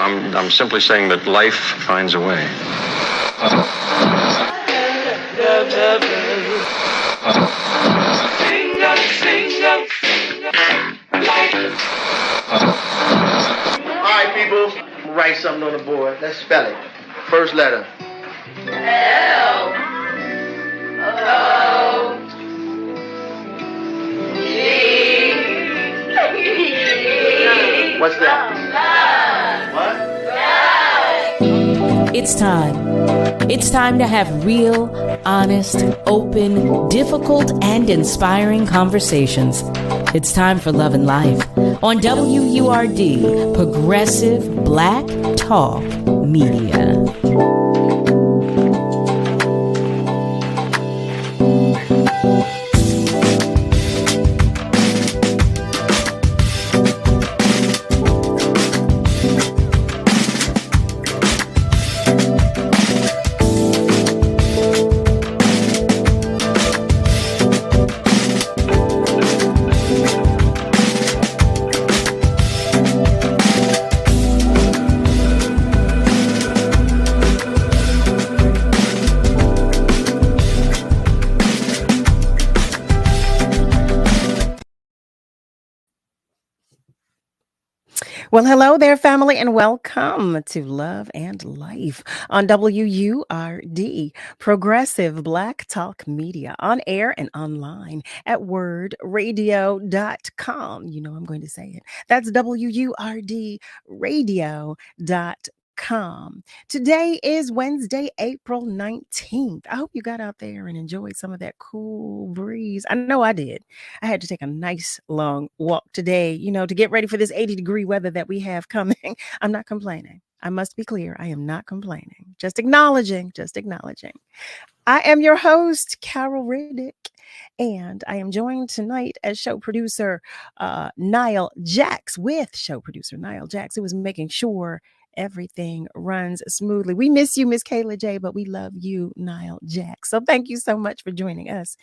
I'm simply saying that life finds a way. All right, people, write something on the board. Let's spell it. First letter. L O G. What's that? What? It's time. It's time to have real, honest, open, difficult, and inspiring conversations. It's time for Love and Life on WURD, Progressive Black Talk Media. Well, hello there, family, and welcome to Love and Life on WURD, Progressive Black Talk Media, on air and online at wordradio.com. You know I'm going to say it. That's WURDradio.com. Today is Wednesday, April 19th. I hope you got out there and enjoyed some of that cool breeze. I know I did. I had to take a nice long walk today, to get ready for this 80-degree weather that we have coming. I'm not complaining. I must be clear. I am not complaining. Just acknowledging. I am your host, Carol Riddick, and I am joined tonight as show producer Niall Jax, with show producer Niall Jax, who is making sure everything runs smoothly. We miss you, Miss Kayla J, but we love you, Niall Jax. So thank you so much for joining us.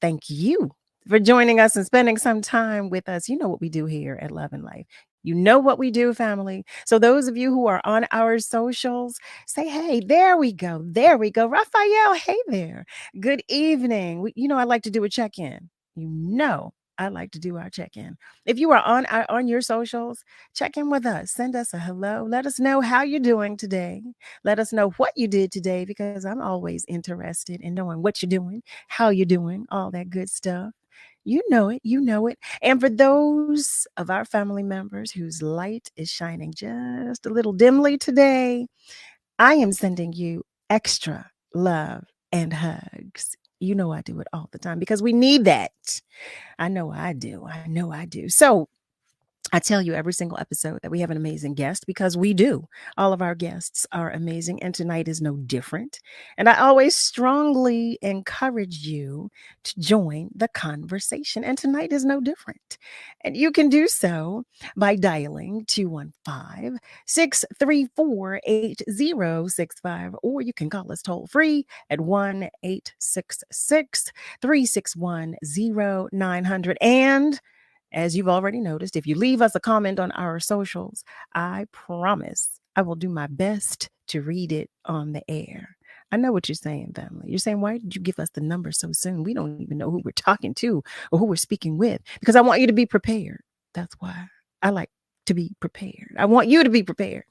Thank you for joining us and spending some time with us. You know what we do here at Love and Life. You know what we do, family. So those of you who are on our socials, say, hey, there we go. Raphael, hey there. Good evening. I like to do a check-in. I like to do our check-in. If you are on your socials, check in with us. Send us a hello. Let us know how you're doing today. Let us know what you did today, because I'm always interested in knowing what you're doing, how you're doing, all that good stuff. You know it. And for those of our family members whose light is shining just a little dimly today, I am sending you extra love and hugs. You know I do it all the time because we need that. I know I do. So I tell you every single episode that we have an amazing guest, because we do. All of our guests are amazing, and tonight is no different. And I always strongly encourage you to join the conversation, and tonight is no different. And you can do so by dialing 215-634-8065, or you can call us toll free at 1-866-361-0900. And as you've already noticed, if you leave us a comment on our socials, I promise I will do my best to read it on the air. I know what you're saying, family. You're saying, why did you give us the number so soon? We don't even know who we're talking to or who we're speaking with, because I want you to be prepared. That's why I like to be prepared. I want you to be prepared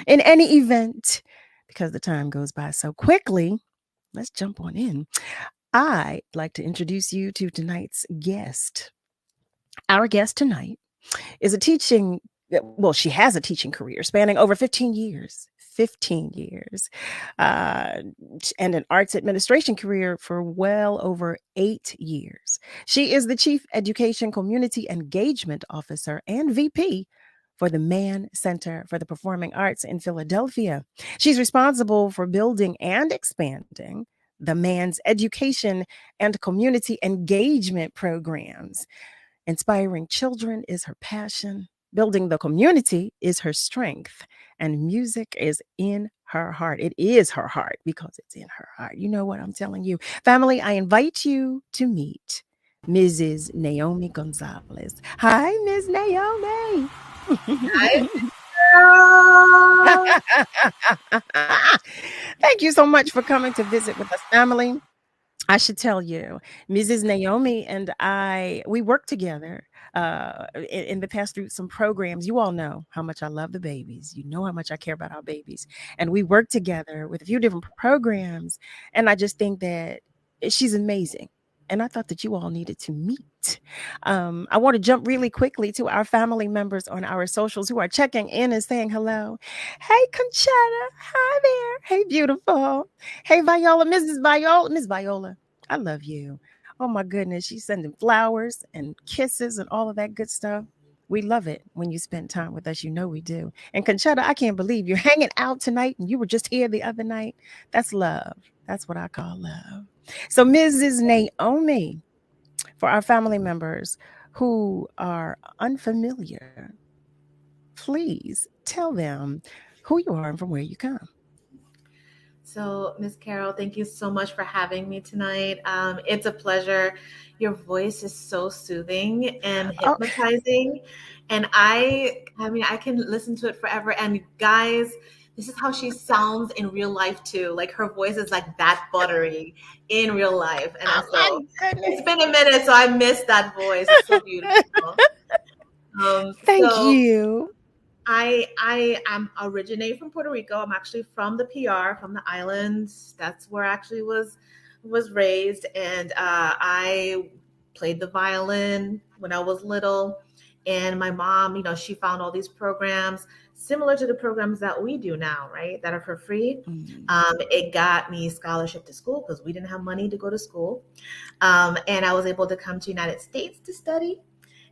in any event, because the time goes by so quickly. Let's jump on in. I'd like to introduce you to tonight's guest. Our guest tonight is she has a teaching career spanning over 15 years, and an arts administration career for well over 8 years. She is the Chief Education Community Engagement Officer and VP for the Mann Center for the Performing Arts in Philadelphia. She's responsible for building and expanding the Mann's education and community engagement programs. Inspiring children is her passion. Building the community is her strength. And music is in her heart. It is her heart because it's in her heart. You know what I'm telling you. Family, I invite you to meet Mrs. Naomi Gonzalez. Hi, Ms. Naomi. Hi, Thank you so much for coming to visit with us, family. I should tell you, Mrs. Naomi and I, we work together in the past through some programs. You all know how much I love the babies. You know how much I care about our babies. And we work together with a few different programs. And I just think that she's amazing. And I thought that you all needed to meet. I want to jump really quickly to our family members on our socials who are checking in and saying hello. Hey, Conchetta. Hi there. Hey, beautiful. Hey, Viola, Mrs. Viola, Miss Viola, I love you. Oh my goodness, she's sending flowers and kisses and all of that good stuff. We love it when you spend time with us. You know we do. And Conchetta, I can't believe you're hanging out tonight and you were just here the other night. That's love. That's what I call love. So, Mrs. Naomi, for our family members who are unfamiliar, please tell them who you are and from where you come. So, Miss Carol, thank you so much for having me tonight. It's a pleasure. Your voice is so soothing and hypnotizing. And I mean, I can listen to it forever. And guys, this is how she sounds in real life too. Like her voice is like that buttery in real life. And so it's been a minute, so I miss that voice. It's so beautiful. Thank you. I am originate from Puerto Rico. I'm actually from the PR, from the islands. That's where I actually was raised. And I played the violin when I was little. And my mom, she found all these programs similar to the programs that we do now, right? That are for free. Mm-hmm. It got me scholarship to school because we didn't have money to go to school. And I was able to come to United States to study.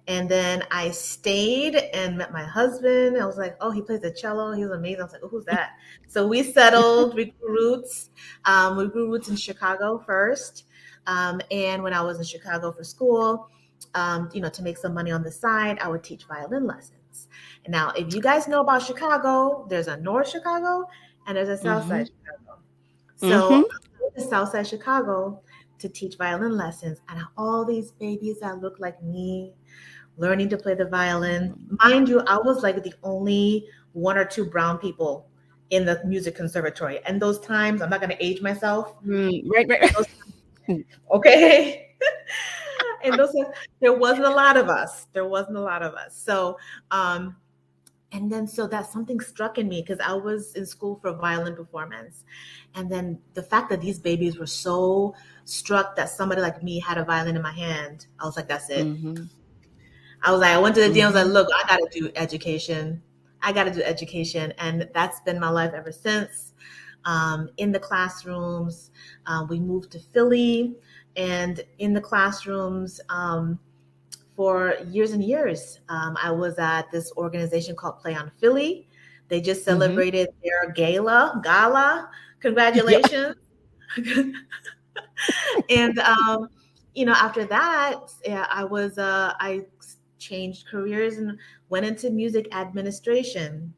And then I stayed and met my husband. I was like, oh, he plays the cello. He's amazing. I was like, oh, who's that? So we settled, we grew roots. We grew roots in Chicago first. And when I was in Chicago for school, to make some money on the side, I would teach violin lessons. And now, if you guys know about Chicago, there's a North Chicago and there's a South Side Chicago. So I went to South Side Chicago to teach violin lessons. And all these babies that look like me, learning to play the violin. Mind you, I was like the only one or two brown people in the music conservatory. And those times, I'm not going to age myself. Right. Okay. And those times, there wasn't a lot of us. So, and then so that something struck in me because I was in school for violin performance. And then the fact that these babies were so struck that somebody like me had a violin in my hand, I was like, that's it. Mm-hmm. I went to the dean. I was like, look, I got to do education. And that's been my life ever since. In the classrooms, we moved to Philly, and in the classrooms for years and years, I was at this organization called Play on Philly. They just celebrated their gala. Congratulations. Yeah. And, after that, I changed careers and went into music administration.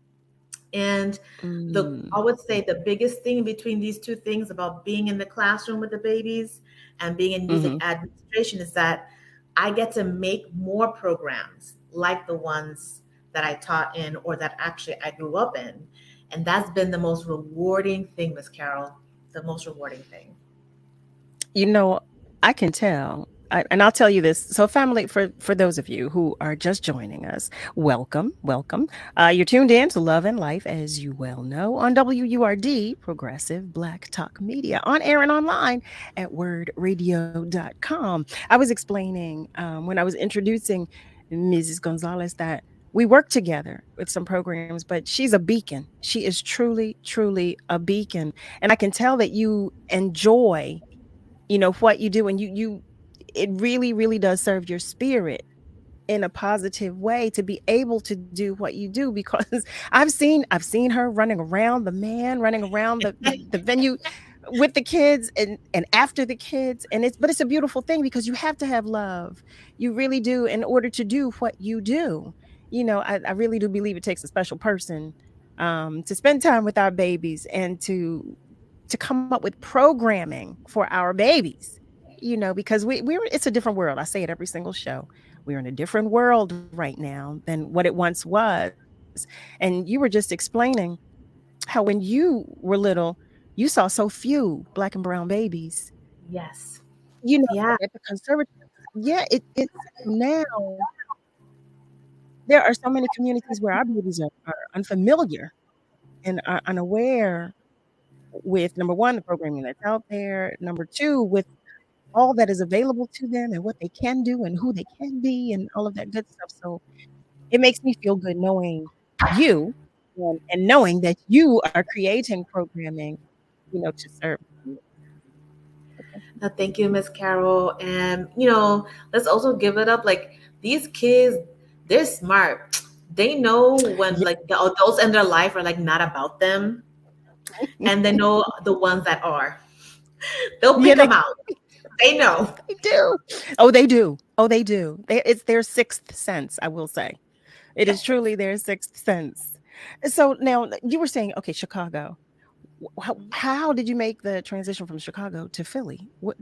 And I would say the biggest thing between these two things about being in the classroom with the babies and being in music administration is that I get to make more programs like the ones that I taught in or that actually I grew up in. And that's been the most rewarding thing, Miss Carol, the most rewarding thing. I can tell. And I'll tell you this. So family, for those of you who are just joining us, welcome. You're tuned in to Love and Life, as you well know, on WURD, Progressive Black Talk Media, on air and online at wordradio.com. I was explaining when I was introducing Mrs. Gonzalez that we work together with some programs, but she's a beacon. She is truly, truly a beacon. And I can tell that you enjoy, what you do, and it really, really does serve your spirit in a positive way to be able to do what you do, because I've seen her running around the venue with the kids and after the kids. But it's a beautiful thing because you have to have love. You really do in order to do what you do. I really do believe it takes a special person to spend time with our babies and to come up with programming for our babies. Because it's a different world. I say it every single show. We're in a different world right now than what it once was. And you were just explaining how when you were little, you saw so few black and brown babies. Yes. You know, Yeah. at the conservative, yeah, it's now there are so many communities where our babies are unfamiliar and are unaware with number one, the programming that's out there, number two, with all that is available to them and what they can do and who they can be and all of that good stuff. So it makes me feel good knowing you and knowing that you are creating programming, to serve you. Thank you, Miss Carol. And let's also give it up. Like these kids, they're smart. They know when Yeah, like the adults in their life are like not about them, and they know the ones that are. They'll yeah, pick they, them out. They know. they do. Oh, they do. Oh, they do. It's their sixth sense, I will say. It is truly their sixth sense. So now you were saying, okay, Chicago. How did you make the transition from Chicago to Philly? What?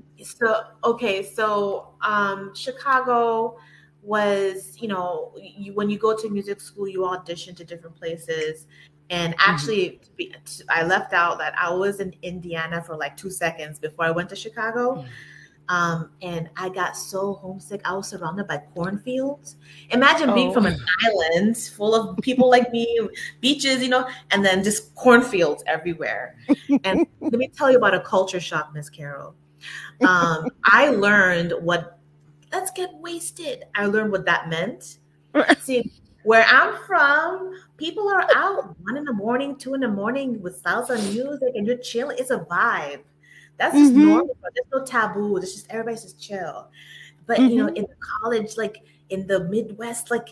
Chicago was, when you go to music school, you audition to different places. And Mhm. actually, I left out that I was in Indiana for like 2 seconds before I went to Chicago. And I got so homesick. I was surrounded by cornfields. Imagine being Oh, from an island full of people like me, beaches, and then just cornfields everywhere. And let me tell you about a culture shock, Miss Carol. I learned what let's get wasted. I learned what that meant. See, where I'm from, people are out 1 in the morning, 2 in the morning with salsa music, and you're chilling. It's a vibe. That's just hmm normal. There's no taboo. It's just everybody's just chill. But hmm in college, like in the Midwest, like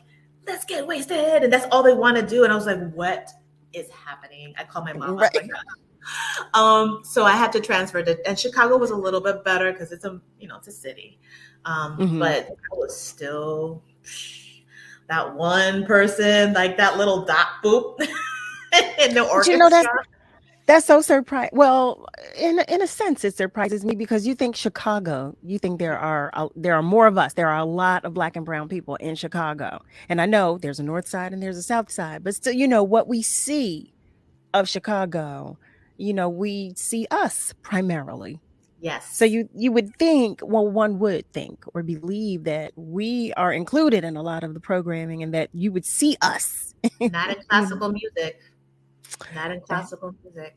let's get wasted, and that's all they want to do. And I was like, what is happening? I called my mom. I was right. like, so I had to transfer to, and Chicago was a little bit better because it's a city. hmm But I was still that one person, like that little dot boop in the But that's orchestra. so surprising. Well, in a sense, it surprises me because you think Chicago, you think there are more of us. There are a lot of black and brown people in Chicago, and I know there's a north side and there's a south side, but still, what we see of Chicago, we see us primarily. So Yes. you would think, well, one would think or believe that we are included in a lot of the programming and that you would see us. Not in you know, classical music. Not in that classical music.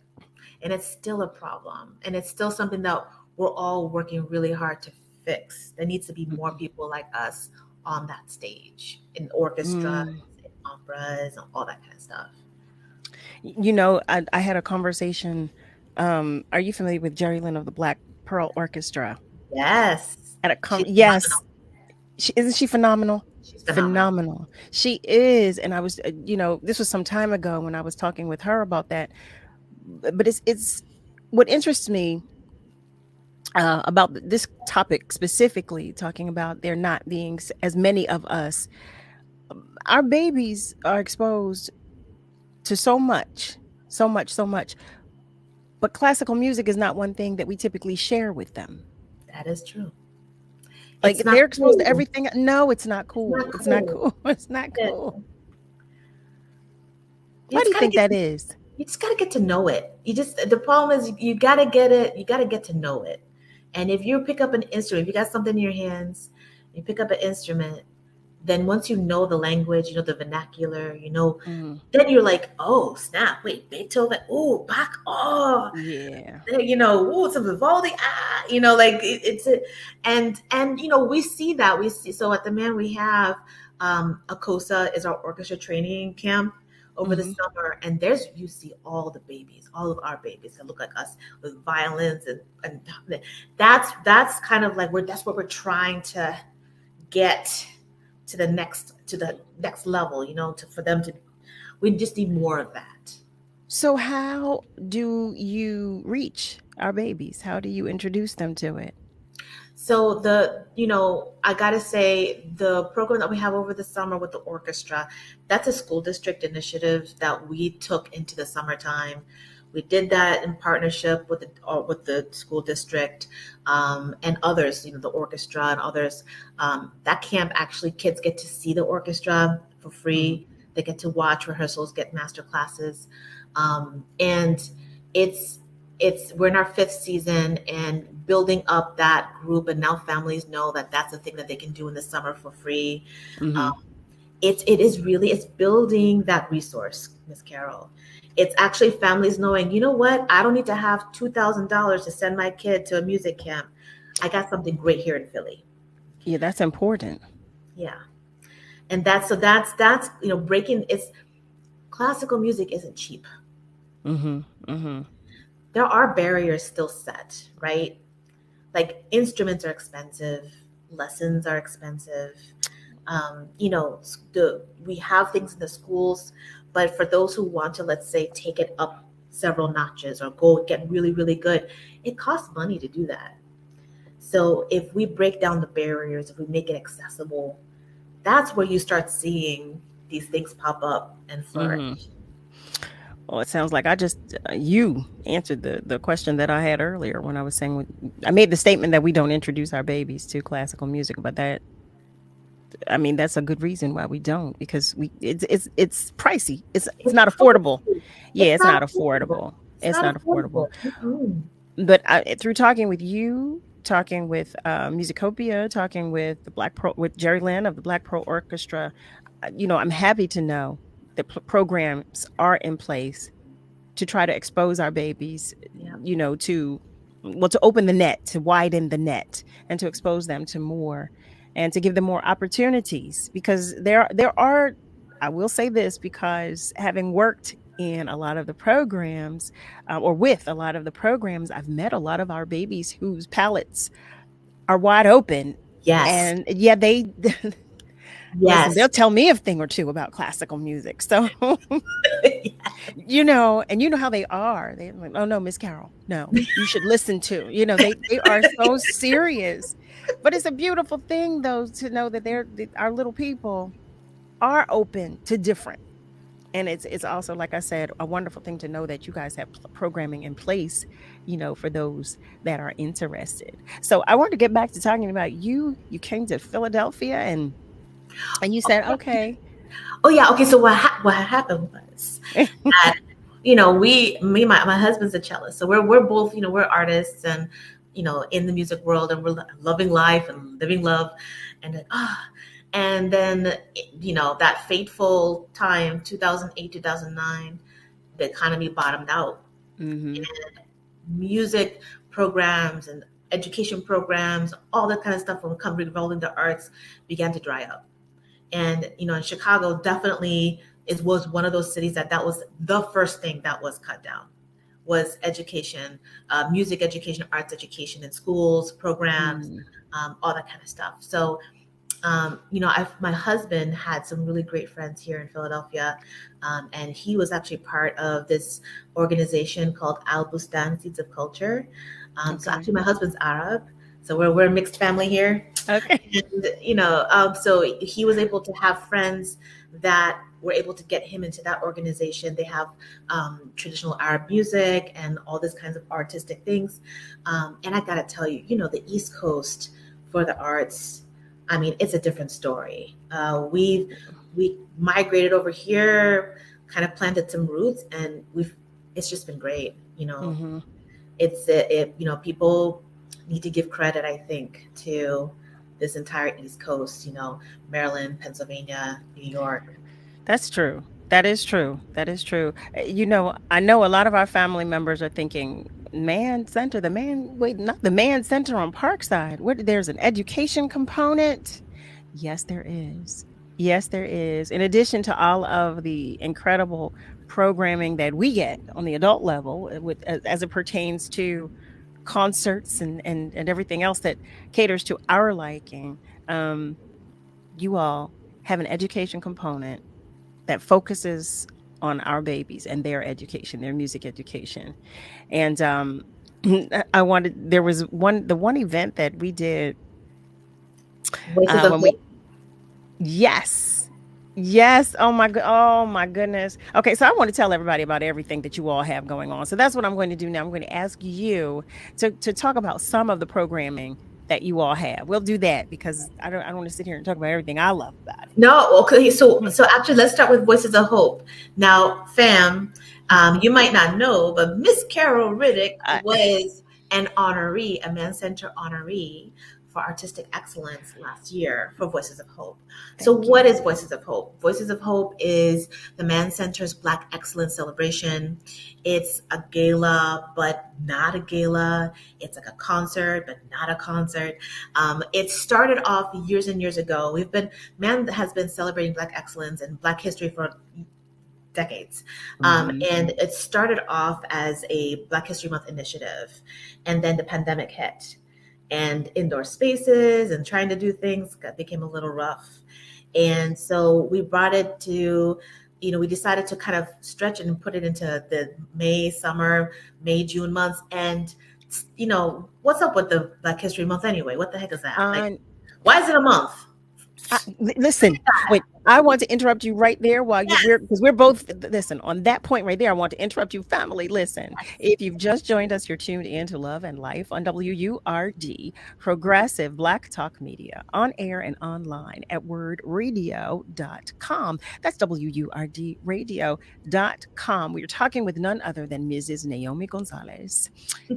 And it's still a problem. And it's still something that we're all working really hard to fix. There needs to be more people like us on that stage in orchestras, mm, in operas, and all that kind of stuff. I had a conversation. Are you familiar with Jerry Lynn of the Black Pearl Orchestra? Yes. At a She's yes, phenomenal. isn't she phenomenal? She's phenomenal. Phenomenal. She is, and I was, this was some time ago when I was talking with her about that. But it's what interests me about this topic specifically, talking about there not being as many of us. Our babies are exposed to so much, so much, so much. But classical music is not one thing that we typically share with them. That is true. Like It's not they're exposed to cool. everything. No, it's not It's not cool. It's not cool. cool. It's not Yeah. cool. You Why do just you gotta think get that is? you just gotta get to know it. The problem is you gotta get it, you gotta get to know it. And if you pick up an instrument, if you got something in your hands, you pick up an instrument, then once you know the language, you know the vernacular, Mm, then you're like, oh snap, wait, Beethoven, oh Bach, oh, yeah. oh, some Vivaldi, like it's a, and we see that so at the Man we have ACOSA is our orchestra training camp over the hmm summer, and you see all the babies, all of our babies that look like us with violins, and that's kind of like that's what we're trying to get to the next level, for them to, we just need more of that. So how do you reach our babies? How do you introduce them to it? So I gotta say the program that we have over the summer with the orchestra, that's a school district initiative that we took into the summertime. We did that in partnership with the school district, and others, the orchestra and others. That camp, actually, kids get to see the orchestra for Mhm. free. They get to watch rehearsals, get master classes, and it's we're in our 5th season and building up that group. And now families know that that's a thing that they can do in the summer for free. Mhm. It's building that resource, Miss Carol. It's actually families knowing, you know what, I don't need to have $2,000 to send my kid to a music camp. I got something great here in Philly. Yeah, that's important. Yeah. And that's breaking. It's classical music isn't cheap. Mm-hmm. Mm-hmm. There are barriers still set, right? Like instruments are expensive, lessons are expensive. We have things in the schools, but for those who want to, let's say, take it up several notches or go get really, really good, it costs money to do that. So if we break down the barriers, if we make it accessible, that's where you start seeing these things pop up and flourish. Mm-hmm. Well, it sounds like you answered the question that I had earlier when I was saying, I made the statement that we don't introduce our babies to classical music, but that's a good reason why we don't, because it's pricey. It's not affordable. Yeah, it's not affordable. It's not affordable. Mm-hmm. But through talking with you, talking with Musicopia, talking with with Jerry Lynn of the Black Pearl Orchestra, I'm happy to know that programs are in place to try to expose our babies, to open the net, to widen the net, and to expose them to more, and to give them more opportunities. Because there are, I will say this, because having worked in a lot of the programs, or with a lot of the programs, I've met a lot of our babies whose palates are wide open. Yes. And yeah, yes. Listen, they'll tell me a thing or two about classical music. So, and you know how they are. They're like, oh no, Miss Carol, no, you should listen to, they are so serious. But it's a beautiful thing, though, to know that our little people are open to different. And it's also, like I said, a wonderful thing to know that you guys have programming in place, for those that are interested. So I want to get back to talking about you. You came to Philadelphia and you said, okay. Oh yeah. Okay. So what happened was, that, my husband's a cellist. So we're both, we're artists and, in the music world, and we're loving life and living love. And then, that fateful time, 2008, 2009, the economy bottomed out. Mm-hmm. And music programs and education programs, all that kind of stuff from revolving the arts began to dry up. And, in Chicago definitely was one of those cities that was the first thing that was cut down, was education, music education, arts education in schools, programs, all that kind of stuff. So, my husband had some really great friends here in Philadelphia, and he was actually part of this organization called Al Bustan, Seeds of Culture. Okay. So actually my husband's Arab, so we're a mixed family here. Okay. And, so he was able to have friends that were able to get him into that organization. They have traditional Arab music and all these kinds of artistic things. And I got to tell you, the East Coast for the arts, it's a different story. We migrated over here, kind of planted some roots, and it's just been great. Mm-hmm. People need to give credit, I think, to this entire East Coast, Maryland, Pennsylvania, New York. That's true. That is true. That is true. I know a lot of our family members are thinking, not the Mann Center on Parkside. There's an education component. Yes, there is. Yes, there is. In addition to all of the incredible programming that we get on the adult level, as it pertains to concerts and everything else that caters to our liking, you all have an education component that focuses on our babies and their education, their music education. And there was the one event that we did. Yes. Oh my goodness. Okay. So I want to tell everybody about everything that you all have going on. So that's what I'm going to do now. I'm going to ask you to talk about some of the programming that you all have. We'll do that because I don't want to sit here and talk about everything I love about it. No, okay. So actually, let's start with Voices of Hope. Now, fam, you might not know, but Miss Carol Riddick was an honoree, a Mann Center honoree for artistic excellence last year for Voices of Hope. What is Voices of Hope? Voices of Hope is the Mann Center's Black Excellence Celebration. It's a gala, but not a gala. It's like a concert, but not a concert. It started off years and years ago. Mann has been celebrating Black excellence and Black history for decades. And it started off as a Black History Month initiative. And then the pandemic hit. And indoor spaces and trying to do things became a little rough. And so we brought it to, we decided to kind of stretch it and put it into the May, June months. And, what's up with the Black History Month anyway? What the heck is that? Why is it a month? Listen, wait, I want to interrupt you right there because we're both, listen, on that point right there, I want to interrupt you, family. Listen, if you've just joined us, you're tuned in to Love and Life on WURD, Progressive Black Talk Media, on air and online at wordradio.com. That's WURDradio.com. We are talking with none other than Mrs. Naomi Gonzalez.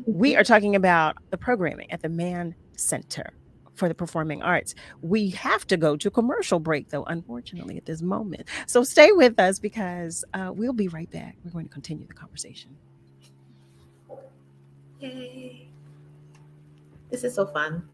We are talking about the programming at the Mann Center for the Performing Arts. We have to go to commercial break, though, unfortunately, at this moment. So stay with us because we'll be right back. We're going to continue the conversation. Yay. This is so fun.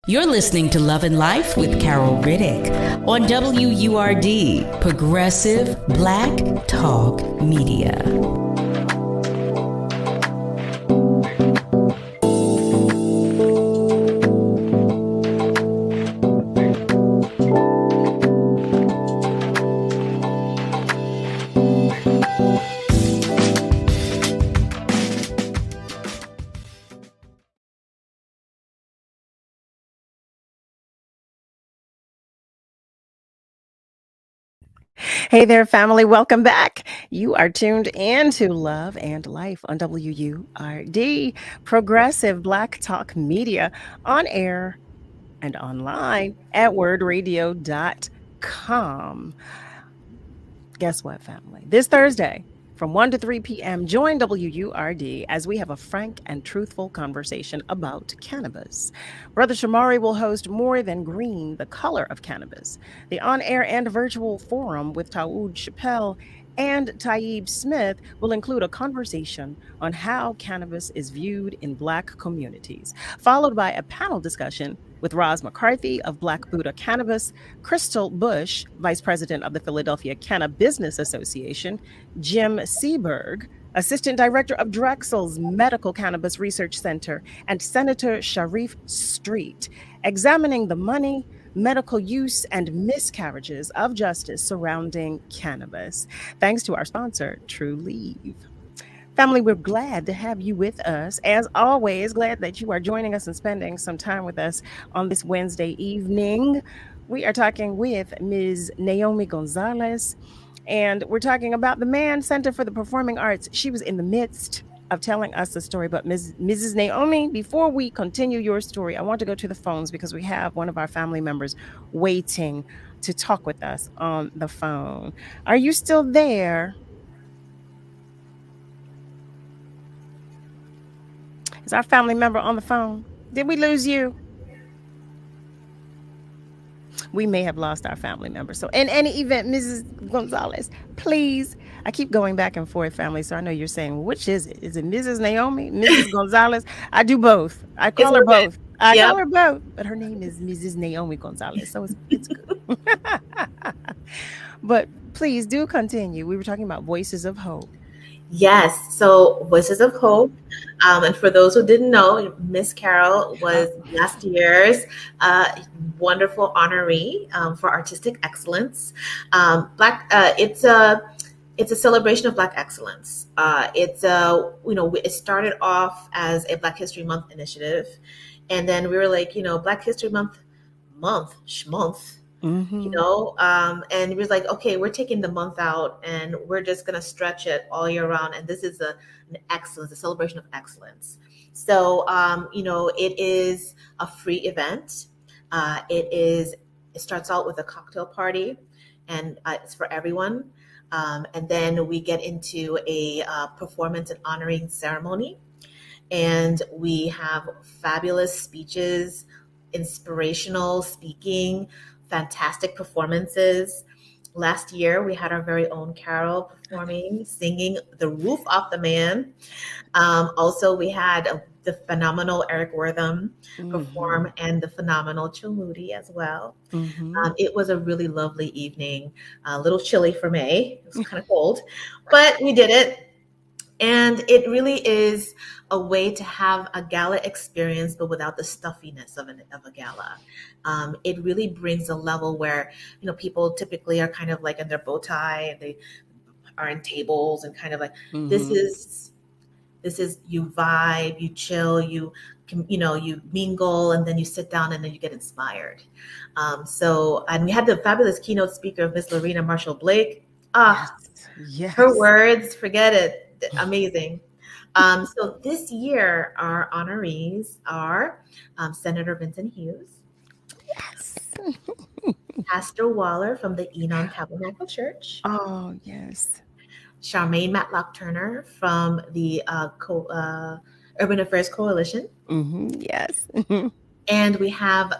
You're listening to Love and Life with Carol Riddick on WURD, Progressive Black Talk Media. Hey there, family. Welcome back. You are tuned in to Love and Life on WURD, Progressive Black Talk Media, on air and online at wordradio.com. Guess what, family? This Thursday, from 1 to 3 p.m., join WURD as we have a frank and truthful conversation about cannabis. Brother Shamari will host More Than Green, the Color of Cannabis, the on-air and virtual forum with Taoud Chappelle And Taib Smith will include a conversation on how cannabis is viewed in Black communities, followed by a panel discussion with Roz McCarthy of Black Buddha Cannabis, Crystal Bush, Vice President of the Philadelphia Canna Business Association, Jim Seberg, Assistant Director of Drexel's Medical Cannabis Research Center, and Senator Sharif Street, examining the money, medical use, and miscarriages of justice surrounding cannabis. Thanks to our sponsor, True Leave. Family, we're glad to have you with us. As always, glad that you are joining us and spending some time with us on this Wednesday evening. We are talking with Ms. Naomi Gonzalez, and we're talking about the Mann Center for the Performing Arts. She was in the midst of telling us the story. But Mrs. Naomi, before we continue your story, I want to go to the phones because we have one of our family members waiting to talk with us on the phone. Are you still there? Is our family member on the phone? Did we lose you? We may have lost our family member. So in any event, Mrs. Gonzalez, please, I keep going back and forth, family. So I know you're saying, which is it? Is it Mrs. Naomi, Mrs. Gonzalez? I do both. I call her both. I call her both, but her name is Mrs. Naomi Gonzalez. So it's good. But please do continue. We were talking about Voices of Hope. Yes. So Voices of Hope. And for those who didn't know, Miss Carol was last year's wonderful honoree for artistic excellence. It's a celebration of Black excellence. It started off as a Black History Month initiative, and then we were like, Black History Month. Mm-hmm. And we was like, okay, we're taking the month out and we're just going to stretch it all year round. And this is a celebration of excellence. So, it is a free event. It starts out with a cocktail party, and it's for everyone. And then we get into a performance and honoring ceremony. And we have fabulous speeches, inspirational speaking, fantastic performances. Last year, we had our very own Carol performing, singing The Roof Off the Man. Also, we had the phenomenal Eric Wortham perform, and the phenomenal Chill Moody as well. Mm-hmm. It was a really lovely evening, a little chilly for May. It was kind of cold, but we did it. And it really is a way to have a gala experience, but without the stuffiness of a gala. It really brings a level where, people typically are kind of like in their bow tie, and they are in tables and kind of like, this is you vibe, you chill, you mingle, and then you sit down and then you get inspired. And we had the fabulous keynote speaker of Miss Lorena Marshall Blake. Yes. Her words, forget it. Amazing. So this year, our honorees are Senator Vincent Hughes. Yes. Pastor Waller from the Enon Tabernacle Church. Oh, yes. Charmaine Matlock Turner from the Urban Affairs Coalition. Mm-hmm. Yes. And we have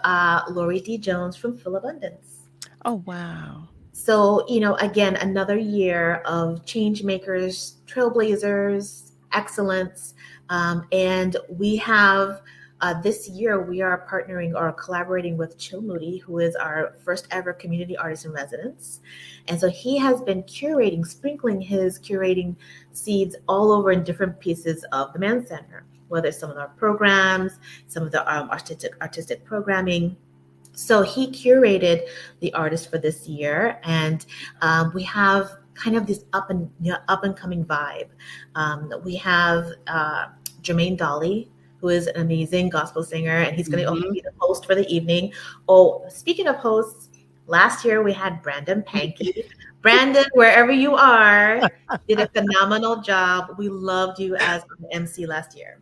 Lori D. Jones from Philabundance. Oh, wow. So, again, another year of change makers, trailblazers, excellence. And we have this year, we are partnering or collaborating with Chill Moody, who is our first ever community artist in residence. And so he has been sprinkling his curating seeds all over in different pieces of the Mann Center, whether it's some of our programs, some of the artistic programming. So he curated the artists for this year, and we have kind of this up and coming vibe. We have Jermaine Dolly, who is an amazing gospel singer, and he's going to also be the host for the evening. Oh, speaking of hosts, last year we had Brandon Pankey. Brandon, wherever you are, did a phenomenal job. We loved you as an MC last year.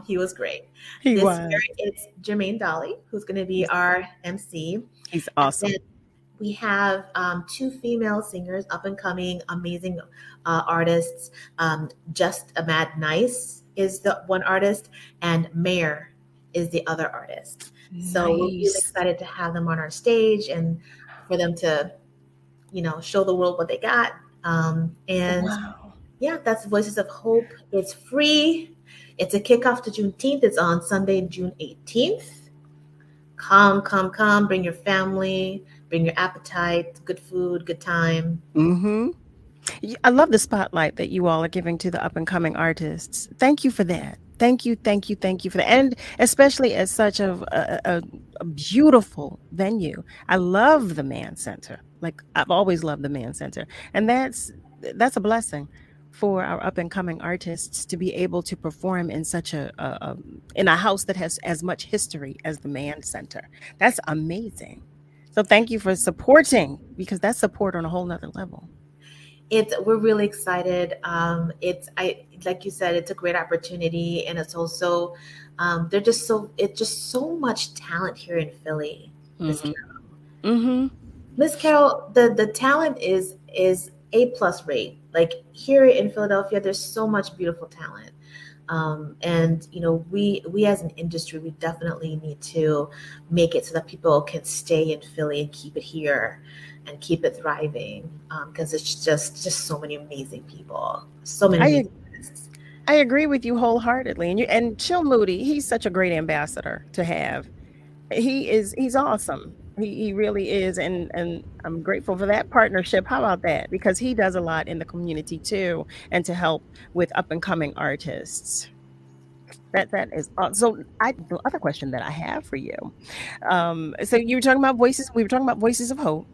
He was great. This year it's Jermaine Dolly, who's going to be our MC. He's awesome. We have two female singers, up and coming, amazing artists. Just a Mad Nice is the one artist, and Mayor is the other artist. Nice. So we're really excited to have them on our stage and for them to, show the world what they got. And Wow. yeah, that's Voices of Hope. It's free. It's a kickoff to Juneteenth. It's on Sunday, June 18th. Come. Bring your family, bring your appetite, good food, good time. Mm-hmm. I love the spotlight that you all are giving to the up and coming artists. Thank you for that. Thank you for that. And especially as such a beautiful venue. I love the Mann Center. Like I've always loved the Mann Center. And that's a blessing for our up and coming artists to be able to perform in such a in a house that has as much history as the Mann Center. That's amazing. So thank you for supporting because that's support on a whole nother level. We're really excited. It's I like you said, it's a great opportunity, and it's also it's just so much talent here in Philly. Miss Mm-hmm. Carol, Mm-hmm. Miss Carol, the talent is A+ rate. Like here in Philadelphia, there's so much beautiful talent. And we as an industry, we definitely need to make it so that people can stay in Philly and keep it here and keep it thriving, because it's just so many amazing people, so many I amazing artists. I agree with you wholeheartedly. And Chill Moody, he's such a great ambassador to have. He's awesome. He really is. And I'm grateful for that partnership. How about that? Because he does a lot in the community too, and to help with up and coming artists. That is so. The other question that I have for you. So you were talking about voices. We were talking about Voices of Hope.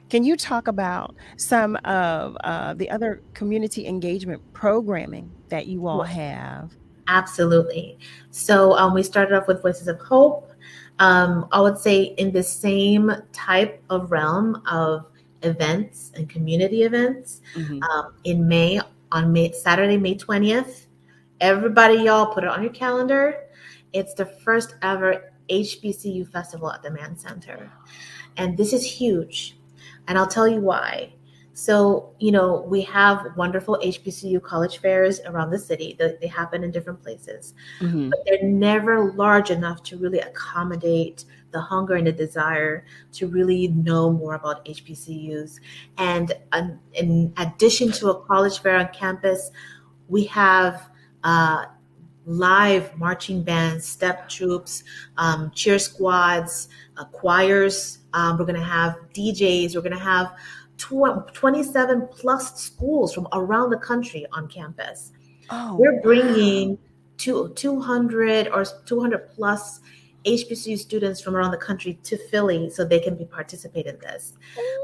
Can you talk about some of the other community engagement programming that you all have? Absolutely. So we started off with Voices of Hope. I would say in the same type of realm of events and community events. Mhm. In May, on Saturday, May 20th, everybody, y'all, put it on your calendar. It's the first ever HBCU festival at the Mann Center. And this is huge. And I'll tell you why. So, we have wonderful HBCU college fairs around the city. They happen in different places, Mhm. but they're never large enough to really accommodate the hunger and the desire to really know more about HBCUs. And in addition to a college fair on campus, we have live marching bands, step troops, cheer squads, choirs. We're going to have DJs. We're going to have 27 plus schools from around the country on campus. Oh, We're wow. bringing 200 or 200 plus HBCU students from around the country to Philly so they can participate in this.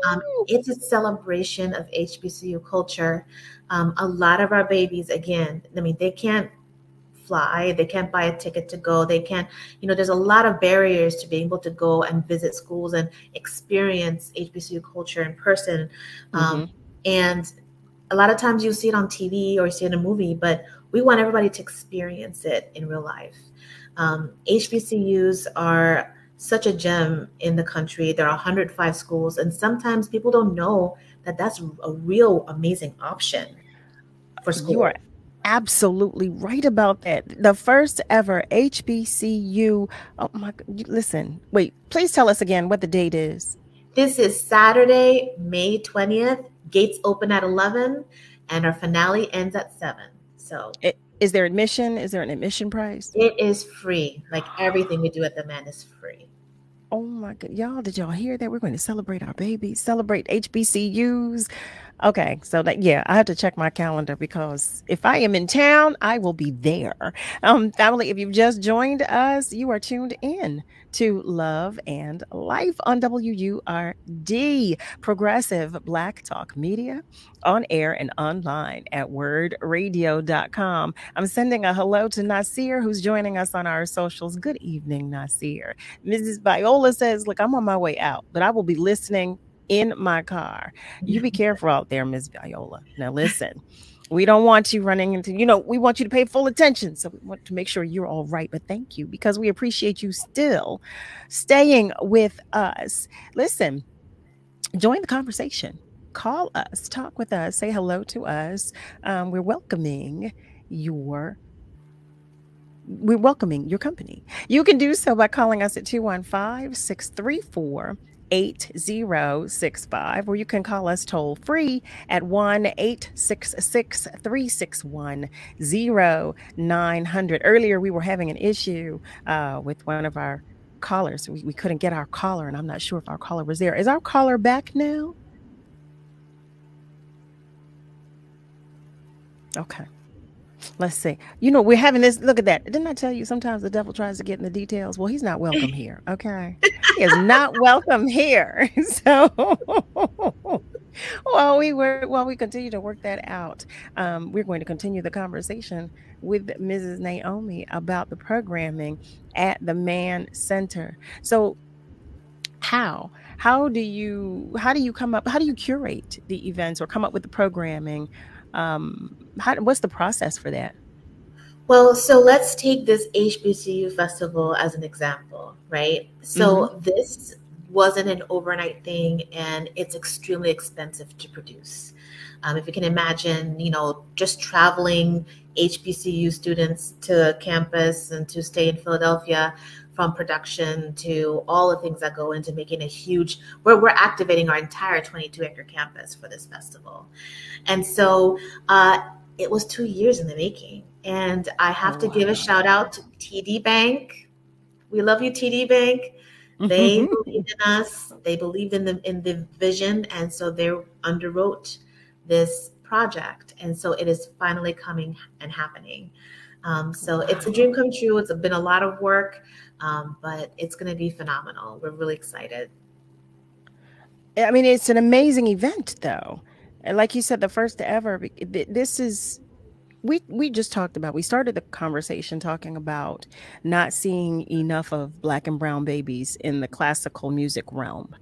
Ooh. It's a celebration of HBCU culture. A lot of our babies, again, I mean, they can't fly, they can't buy a ticket to go, they can't, there's a lot of barriers to being able to go and visit schools and experience HBCU culture in person. Mhm. And a lot of times you see it on TV or you see it in a movie, but we want everybody to experience it in real life. HBCUs are such a gem in the country. There are 105 schools, and sometimes people don't know that that's a real amazing option for You are school. absolutely right about that. The first ever HBCU. Oh my, listen, wait, please tell us again what the date is. This is Saturday, May 20th. Gates open at 11, and our finale ends at 7. So Is there admission? Is there an admission price? it is free. Like everything we do at the Man is free. Oh my God. Y'all, did y'all hear that? We're going to celebrate our babies, celebrate HBCUs. Okay, so that yeah, I have to check my calendar because if I am in town, I will be there. Family, if you've just joined us, you are tuned in to Love and Life on WURD, Progressive Black Talk Media, on air and online at wordradio.com. I'm sending a hello to Nasir, who's joining us on our socials. Good evening, Nasir. Mrs. Viola says, look, I'm on my way out, but I will be listening in my car. You be careful out there, Miss Viola. Now listen, we don't want you running into, we want you to pay full attention. So we want to make sure you're all right. But thank you because we appreciate you still staying with us. Listen, join the conversation. Call us, talk with us, say hello to us. We're welcoming your company. You can do so by calling us at 215-634 8065, or you can call us toll free at 1-866-361-0900. Earlier, we were having an issue with one of our callers. We couldn't get our caller, and I'm not sure if our caller was there. Is our caller back now? Okay. Let's see. We're having this. Look at that. Didn't I tell you sometimes the devil tries to get in the details? Well, he's not welcome here. Okay. He is not welcome here. So while we continue to work that out, we're going to continue the conversation with Mrs. Naomi about the programming at the Mann Center. So how do you curate the events or come up with the programming? What's the process for that? Well, so let's take this HBCU festival as an example, right? So this wasn't an overnight thing, and it's extremely expensive to produce. If you can imagine, just traveling HBCU students to campus and to stay in Philadelphia, from production to all the things that go into making we're activating our entire 22-acre campus for this festival. And so it was 2 years in the making. And I have to give a shout out to TD Bank. We love you, TD Bank. They believed in us. They believed in the vision. And so they underwrote this project. And so it is finally coming and happening. So it's a dream come true. It's been a lot of work, but it's going to be phenomenal. We're really excited. I mean, it's an amazing event, though. And like you said, the first ever. This is. We just talked about. We started the conversation talking about not seeing enough of Black and brown babies in the classical music realm,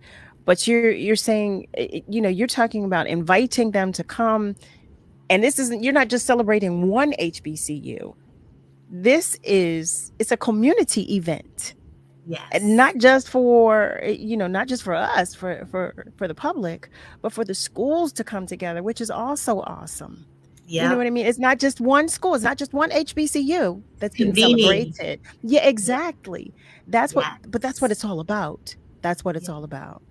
but you're saying, you're talking about inviting them to come, and you're not just celebrating one HBCU. It's a community event. Yes. Not just for us, for the public, but for the schools to come together, which is also awesome. Yeah. You know what I mean? It's not just one school. It's not just one HBCU that's being celebrated. Yeah, exactly. That's what it's all about. That's what it's all about.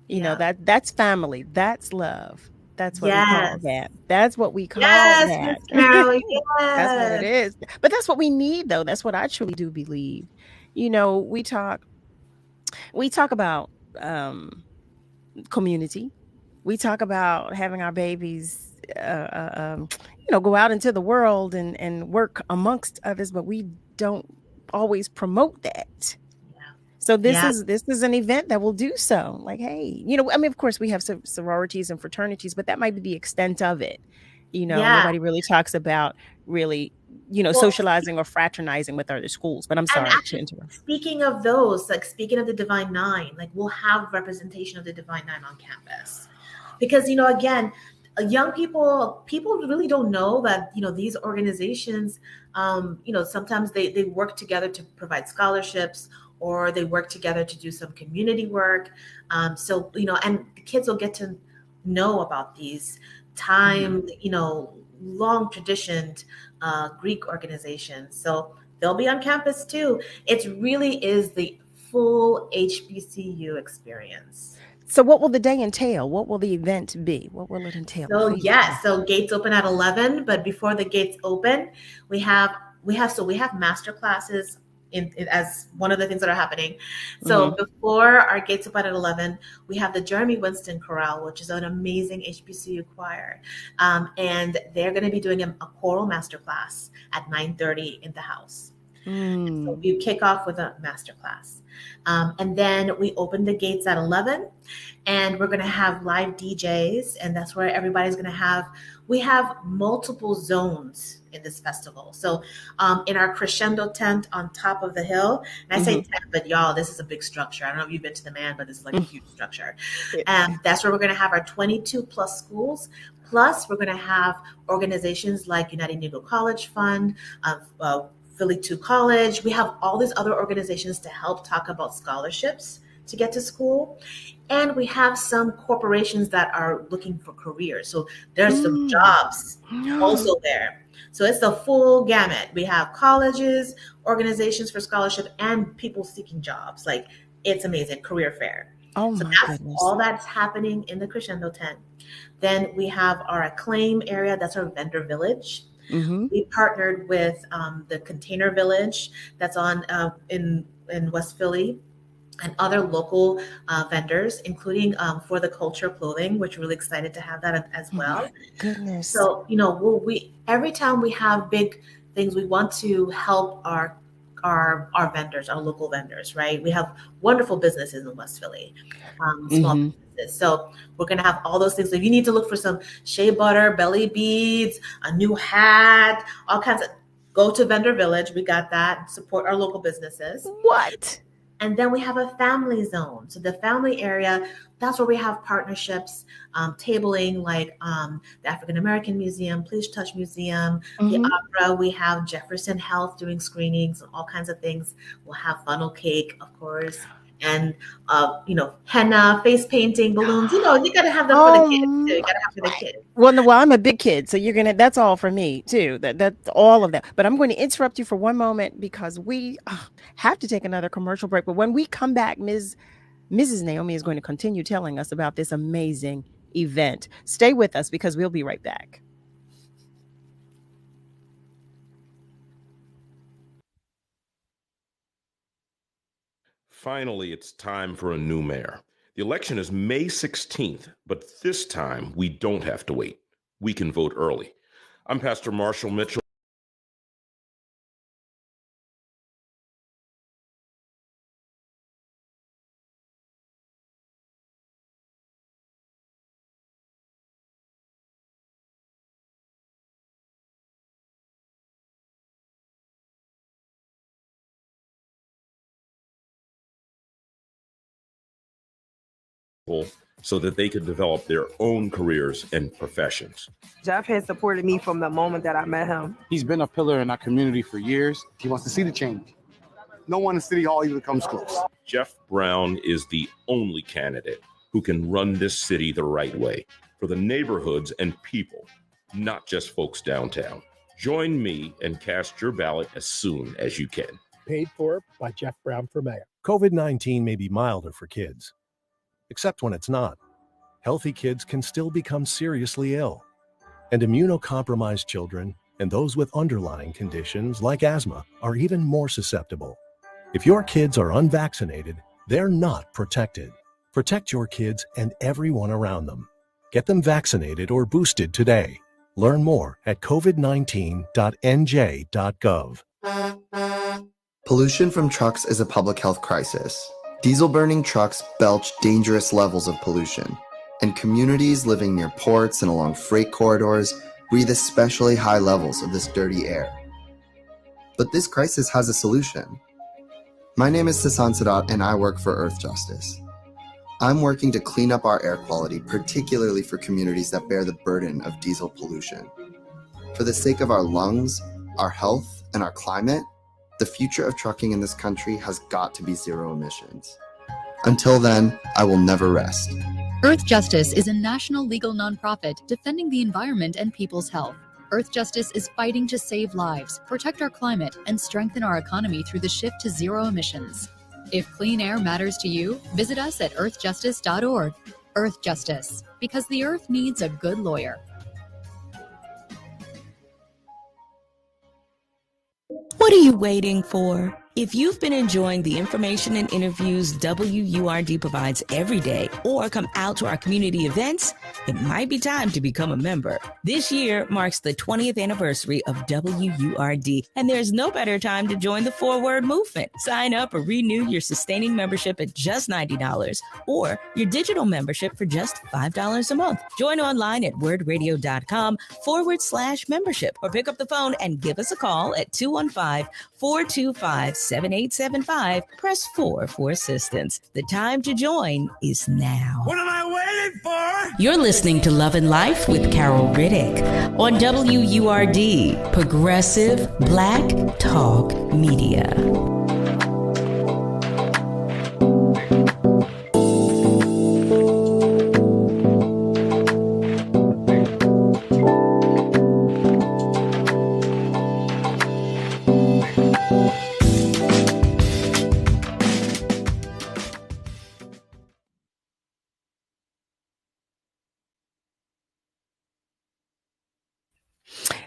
That's family. That's love. That's what we call that. That's what we call that. Carol, yes. That's what it is. But that's what we need, though. That's what I truly do believe. We talk about community. We talk about having our babies go out into the world and work amongst others, but we don't always promote that. So this is an event that will do so. Like, hey, of course we have sororities and fraternities, but that might be the extent of it. Nobody really talks about socializing or fraternizing with other schools. But I'm sorry to interrupt. Speaking of those, speaking of the Divine Nine, we'll have representation of the Divine Nine on campus, because again, young people really don't know that these organizations sometimes they work together to provide scholarships, or they work together to do some community work. And the kids will get to know about these long traditioned Greek organizations. So they'll be on campus too. It really is the full HBCU experience. So what will the day entail? What will the event be? What will it entail? So gates open at 11, but before the gates open, we have master classes as one of the things that are happening. So before our gates open at 11, we have the Jeremy Winston Chorale, which is an amazing HBCU choir. And they're going to be doing a choral masterclass at 9:30 in the house. So you kick off with a masterclass. And then we open the gates at 11, and we're going to have live DJs, and that's where everybody's going to we have multiple zones in this festival. So in our crescendo tent on top of the hill, and I say tent, but y'all, this is a big structure. I don't know if you've been to the Mann, but this is a huge structure. And that's where we're going to have our 22 plus schools. Plus, we're going to have organizations like United Negro College Fund, Philly 2 College. We have all these other organizations to help talk about scholarships to get to school. And we have some corporations that are looking for careers. So there's some jobs also there. So it's the full gamut. We have colleges, organizations for scholarship, and people seeking jobs. It's amazing. Career fair. Oh So my that's goodness. all that's happening in the Crescendo tent. Then we have our Acclaim area. That's our vendor village. Mm-hmm. We partnered with the Container Village that's on in West Philly, and other local vendors, including For the Culture clothing, which we're really excited to have that as Oh well. my goodness. So, we every time we have big things, we want to help our vendors, our local vendors, right? We have wonderful businesses in West Philly, small Mhm. businesses. So we're gonna have all those things. So if you need to look for some shea butter, belly beads, a new hat, all kinds of, go to Vendor Village. We got that. Support our local businesses. What? And then we have a family zone. So the family area, that's where we have partnerships, tabling like the African American Museum, Please Touch Museum, the Mhm. Opera. We have Jefferson Health doing screenings and all kinds of things. We'll have funnel cake, of course, and henna, face painting, balloons. You got to have them for the kids too. You got to have for the kids. Well, no, I'm a big kid, so that's all for me too. That's all of that. But I'm going to interrupt you for one moment because we have to take another commercial break. But when we come back, Mrs. Naomi is going to continue telling us about this amazing event. Stay with us because we'll be right back. Finally, it's time for a new mayor. The election is May 16th, but this time we don't have to wait. We can vote early. I'm Pastor Marshall Mitchell. So that they could develop their own careers and professions. Jeff has supported me from the moment that I met him. He's been a pillar in our community for years. He wants to see the change. No one in City Hall even comes close. Jeff Brown is the only candidate who can run this city the right way for the neighborhoods and people, not just folks downtown. Join me and cast your ballot as soon as you can. Paid for by Jeff Brown for mayor. COVID-19 may be milder for kids, except when it's not. Healthy kids can still become seriously ill, and immunocompromised children and those with underlying conditions like asthma are even more susceptible. If your kids are unvaccinated, they're not protected. Protect your kids and everyone around them. Get them vaccinated or boosted today. Learn more at covid19.nj.gov. Pollution from trucks is a public health crisis. Diesel-burning trucks belch dangerous levels of pollution, and communities living near ports and along freight corridors breathe especially high levels of this dirty air. But this crisis has a solution. My name is Sasan Sadat, and I work for Earth Justice. I'm working to clean up our air quality, particularly for communities that bear the burden of diesel pollution. For the sake of our lungs, our health, and our climate, the future of trucking in this country has got to be zero emissions. Until then, I will never rest. Earth Justice is a national legal nonprofit defending the environment and people's health. Earth Justice is fighting to save lives, protect our climate, and strengthen our economy through the shift to zero emissions. If clean air matters to you, visit us at earthjustice.org. Earth Justice, because the earth needs a good lawyer. What are you waiting for? If you've been enjoying the information and interviews WURD provides every day or come out to our community events, it might be time to become a member. This year marks the 20th anniversary of WURD, and there's no better time to join the Forward movement. Sign up or renew your sustaining membership at just $90 or your digital membership for just $5 a month. Join online at wordradio.com/membership or pick up the phone and give us a call at 215-425-7875. Press 4 for assistance. The time to join is now. What am I waiting for? You're listening to Love and Life with Carol Riddick on WURD, Progressive Black Talk Media.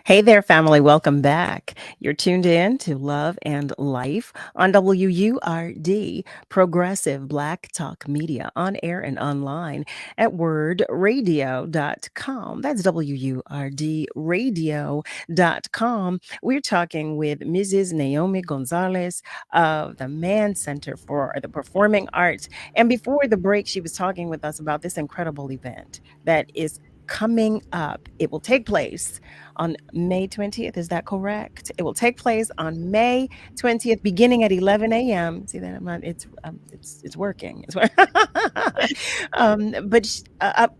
Hey there, family. Welcome back. You're tuned in to Love and Life on WURD, Progressive Black Talk Media, on air and online at wordradio.com. That's WURDradio.com. We're talking with Mrs. Naomi Gonzalez of the Mann Center for the Performing Arts. And before the break, she was talking with us about this incredible event that is coming up. It will take place on May 20th. Is that correct? It will take place on May 20th, beginning at 11 a.m. See that? I'm not, it's working. But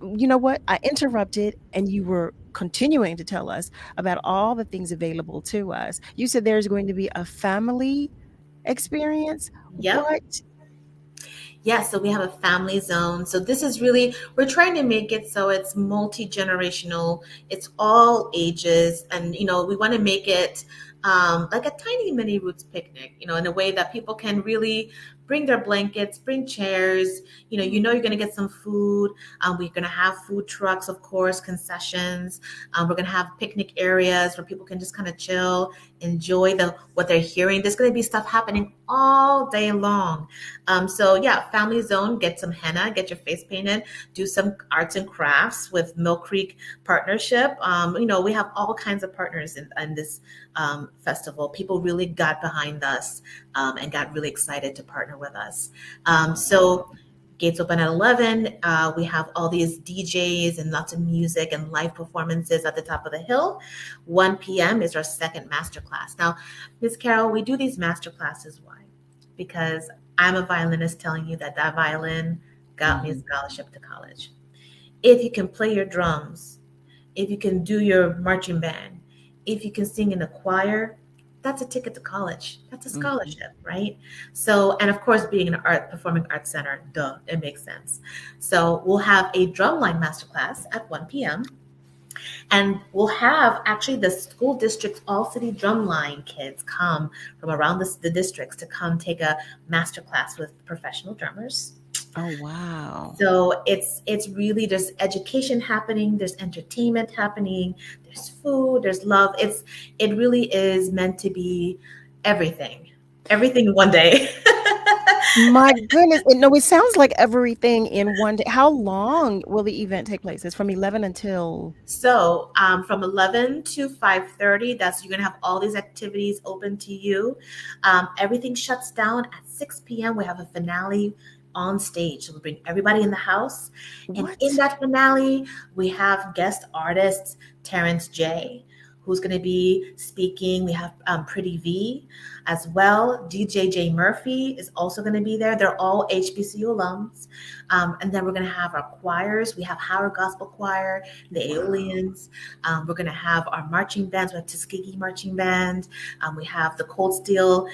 you know what? I interrupted and you were continuing to tell us about all the things available to us. You said there's going to be a family experience. Yep. What? Yeah, so we have a family zone. So this is really, we're trying to make it so it's multi-generational. It's all ages. And, you know, we want to make it like a tiny mini roots picnic, you know, in a way that people can really bring their blankets, bring chairs, you know, you're going to get some food. We're going to have food trucks, of course, concessions. We're going to have picnic areas where people can just kind of chill, enjoy what they're hearing. There's going to be stuff happening all day long. So yeah, family zone, get some henna, get your face painted, do some arts and crafts with Mill Creek Partnership. You know, we have all kinds of partners in this festival. People really got behind us and got really excited to partner with us. So gates open at 11. We have all these DJs and lots of music and live performances at the top of the hill. 1 p.m. is our second masterclass. Now, Ms. Carol, we do these masterclasses. Why? Because I'm a violinist telling you that violin got me a scholarship to college. If you can play your drums, if you can do your marching band, if you can sing in a choir, that's a ticket to college. That's a scholarship, right? So, and of course, being an performing arts center, duh, it makes sense. So we'll have a drumline masterclass at 1 p.m. And we'll have actually the school district's all-city drumline kids come from around the districts to come take a masterclass with professional drummers. Oh, wow. So it's really, there's education happening, there's entertainment happening, there's food, there's love. It really is meant to be everything in one day. My goodness. No, it sounds like everything in one day. How long will the event take place? It's from 11 until... So from 11 to 5:30, you're going to have all these activities open to you. Everything shuts down at 6 p.m. We have a finale on stage. So we bring everybody in the house. And in that finale, we have guest artists, Terrence J., who's going to be speaking. We have Pretty V as well. DJ J. Murphy is also going to be there. They're all HBCU alums. And then we're going to have our choirs. We have Howard Gospel Choir, the Aeolians. We're going to have our marching bands. We have Tuskegee Marching Band. We have the Cold Steel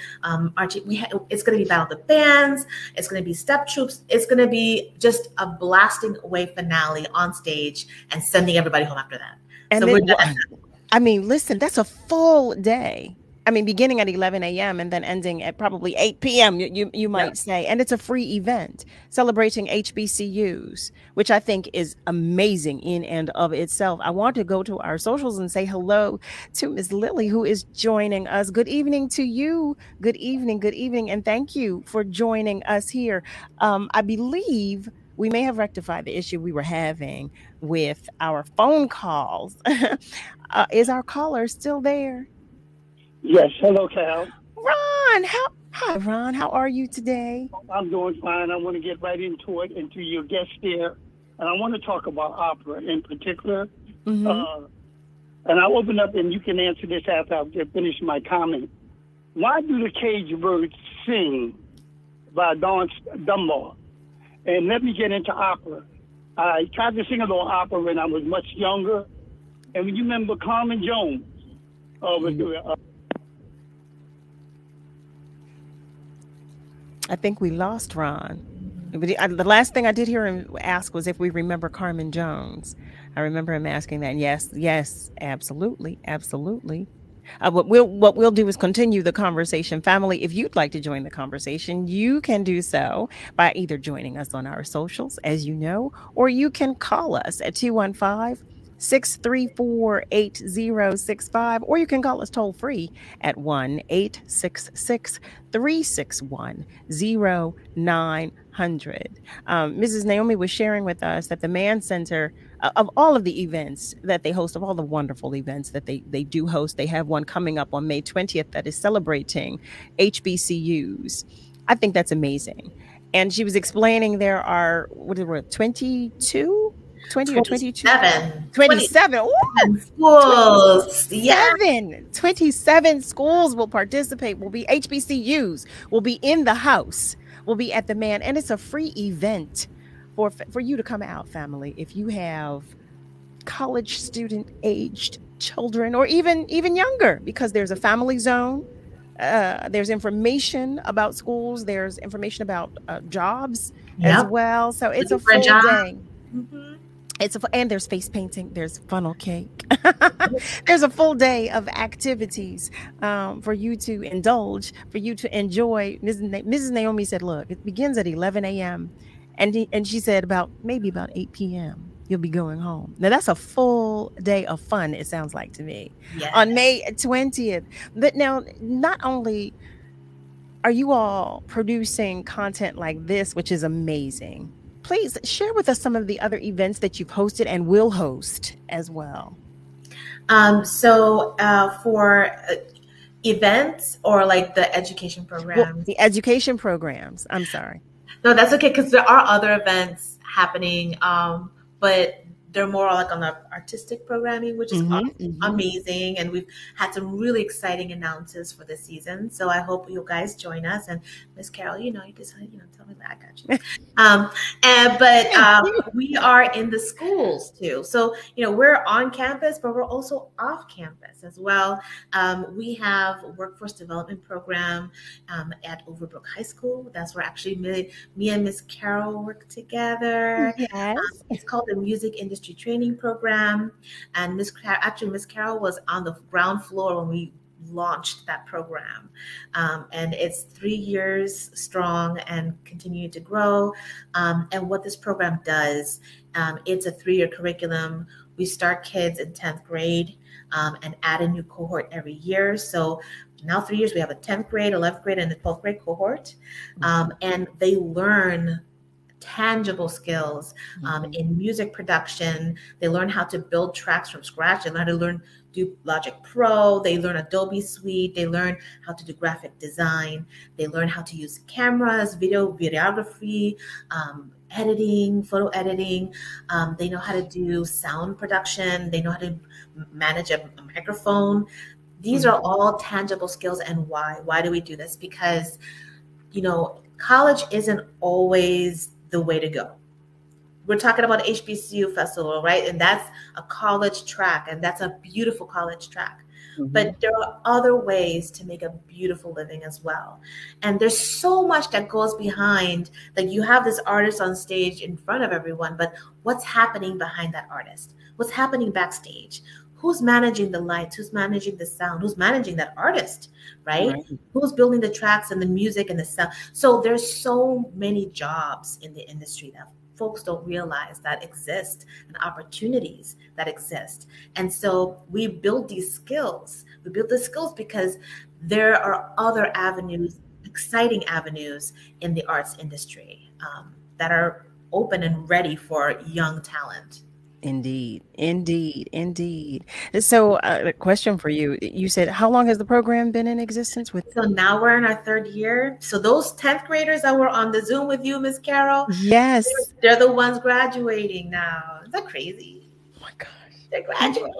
marching. It's going to be Battle of the Bands. It's going to be Step Troops. It's going to be just a blasting away finale on stage and sending everybody home after that. And so then, we're done. I mean, listen, that's a full day. I mean, beginning at 11 a.m. and then ending at probably 8 p.m., you might say. And it's a free event celebrating HBCUs, which I think is amazing in and of itself. I want to go to our socials and say hello to Ms. Lily, who is joining us. Good evening to you. Good evening. And thank you for joining us here. I believe we may have rectified the issue we were having with our phone calls. Is our caller still there? Yes. Hello, Cal. Ron, hi, Ron. How are you today? I'm doing fine. I want to get right into it, into your guest there. And I want to talk about opera in particular. Mm-hmm. And I'll open up, and you can answer this after I finish my comment. Why do the cage birds sing by Don Dunbar? And let me get into opera. I tried to sing a little opera when I was much younger. And you remember Carmen Jones? I think we lost Ron. The last thing I did hear him ask was if we remember Carmen Jones. I remember him asking that. Yes, absolutely. What we'll do is continue the conversation. Family, if you'd like to join the conversation, you can do so by either joining us on our socials, as you know, or you can call us at 215 634-8065, or you can call us toll free at 1-866-361-0900. Mrs. Naomi was sharing with us that the Mann Center, of all of the events that they host, of all the wonderful events that they do host, they have one coming up on May 20th that is celebrating HBCUs. I think that's amazing. And she was explaining there are, what is it, 22? 20 or 22? 27. Ooh, schools. 27 schools will participate, will be HBCUs, will be in the house, will be at the Mann. And it's a free event for you to come out, family. If you have college student aged children or even younger, because there's a family zone. There's information about schools. There's information about jobs as well. So it's a full day. Mm-hmm. And there's face painting. There's funnel cake. There's a full day of activities for you to indulge, for you to enjoy. Mrs. Naomi said, look, it begins at 11 a.m. And she said maybe about 8 p.m. you'll be going home. Now that's a full day of fun, it sounds like to me, on May 20th. But now, not only are you all producing content like this, which is amazing, please share with us some of the other events that you've hosted and will host as well. So for events or like the education programs? Well, the education programs. I'm sorry. No, that's okay, because there are other events happening, but they're more like on the artistic programming, which is amazing. And we've had some really exciting announcements for this season. So I hope you guys join us. And Miss Carol, you can tell me that I got you. But we are in the schools too. So, we're on campus, but we're also off campus as well. We have a workforce development program at Overbrook High School. That's where actually me and Miss Carol work together. Yes. It's called the Music Industry Training Program. And Miss Carol was on the ground floor when we launched that program. And it's 3 years strong and continuing to grow. And what this program does, it's a 3-year curriculum. We start kids in 10th grade and add a new cohort every year. So now 3 years, we have a 10th grade, 11th grade, and a 12th grade cohort. And they learn tangible skills in music production. They learn how to build tracks from scratch. They learn how to do Logic Pro. They learn Adobe Suite. They learn how to do graphic design. They learn how to use cameras, videography, editing, photo editing. They know how to do sound production. They know how to manage a microphone. These are all tangible skills. And why? Why do we do this? Because, college isn't always the way to go. We're talking about HBCU festival, right? And that's a college track, and that's a beautiful college track. But there are other ways to make a beautiful living as well. And there's so much that goes behind, like you have this artist on stage in front of everyone, but what's happening behind that artist? What's happening backstage? Who's managing the lights? Who's managing the sound? Who's managing that artist, right? Who's building the tracks and the music and the sound? So there's so many jobs in the industry that folks don't realize that exist, and opportunities that exist. And so we build these skills. We build the skills because there are other avenues, exciting avenues in the arts industry that are open and ready for young talent. Indeed. So a question for you. You said, how long has the program been in existence? So now we're in our 3rd year. So those 10th graders that were on the Zoom with you, Miss Carol. Yes. They're the ones graduating now. Is that crazy? Oh my gosh. They're graduating.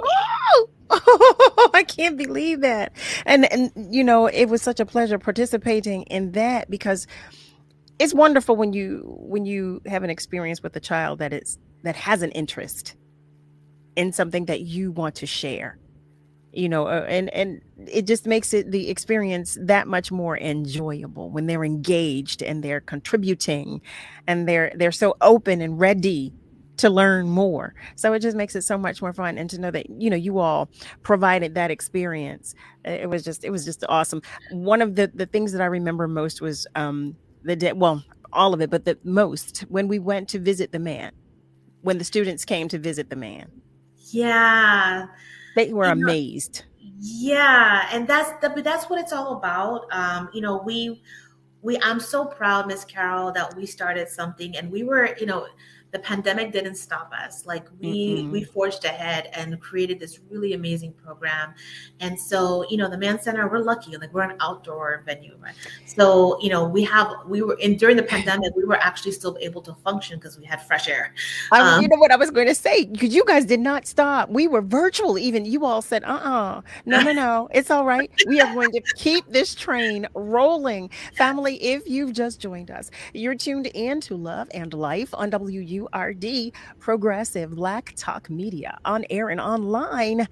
Oh, I can't believe that. And it was such a pleasure participating in that, because it's wonderful when you have an experience with a child that has an interest in something that you want to share, and it just makes the experience that much more enjoyable when they're engaged and they're contributing and they're so open and ready to learn more. So it just makes it so much more fun. And to know that, you all provided that experience, it was just awesome. One of the things that I remember most was all of it, but the most when we went to visit the Mann, when the students came to visit the Mann. Yeah. They were amazed. Yeah, and that's what it's all about. I'm so proud, Miss Carol, that we started something, and we were, the pandemic didn't stop us. Like we forged ahead and created this really amazing program. And so, the Mann Center, we're lucky, like we're an outdoor venue, right? So, during the pandemic, we were actually still able to function because we had fresh air. You know what I was going to say, because you guys did not stop. We were virtual. Even you all said, no, it's all right. We are going to keep this train rolling. Family, if you've just joined us, you're tuned in to Love and Life on WURD, Progressive Black Talk Media, on air and online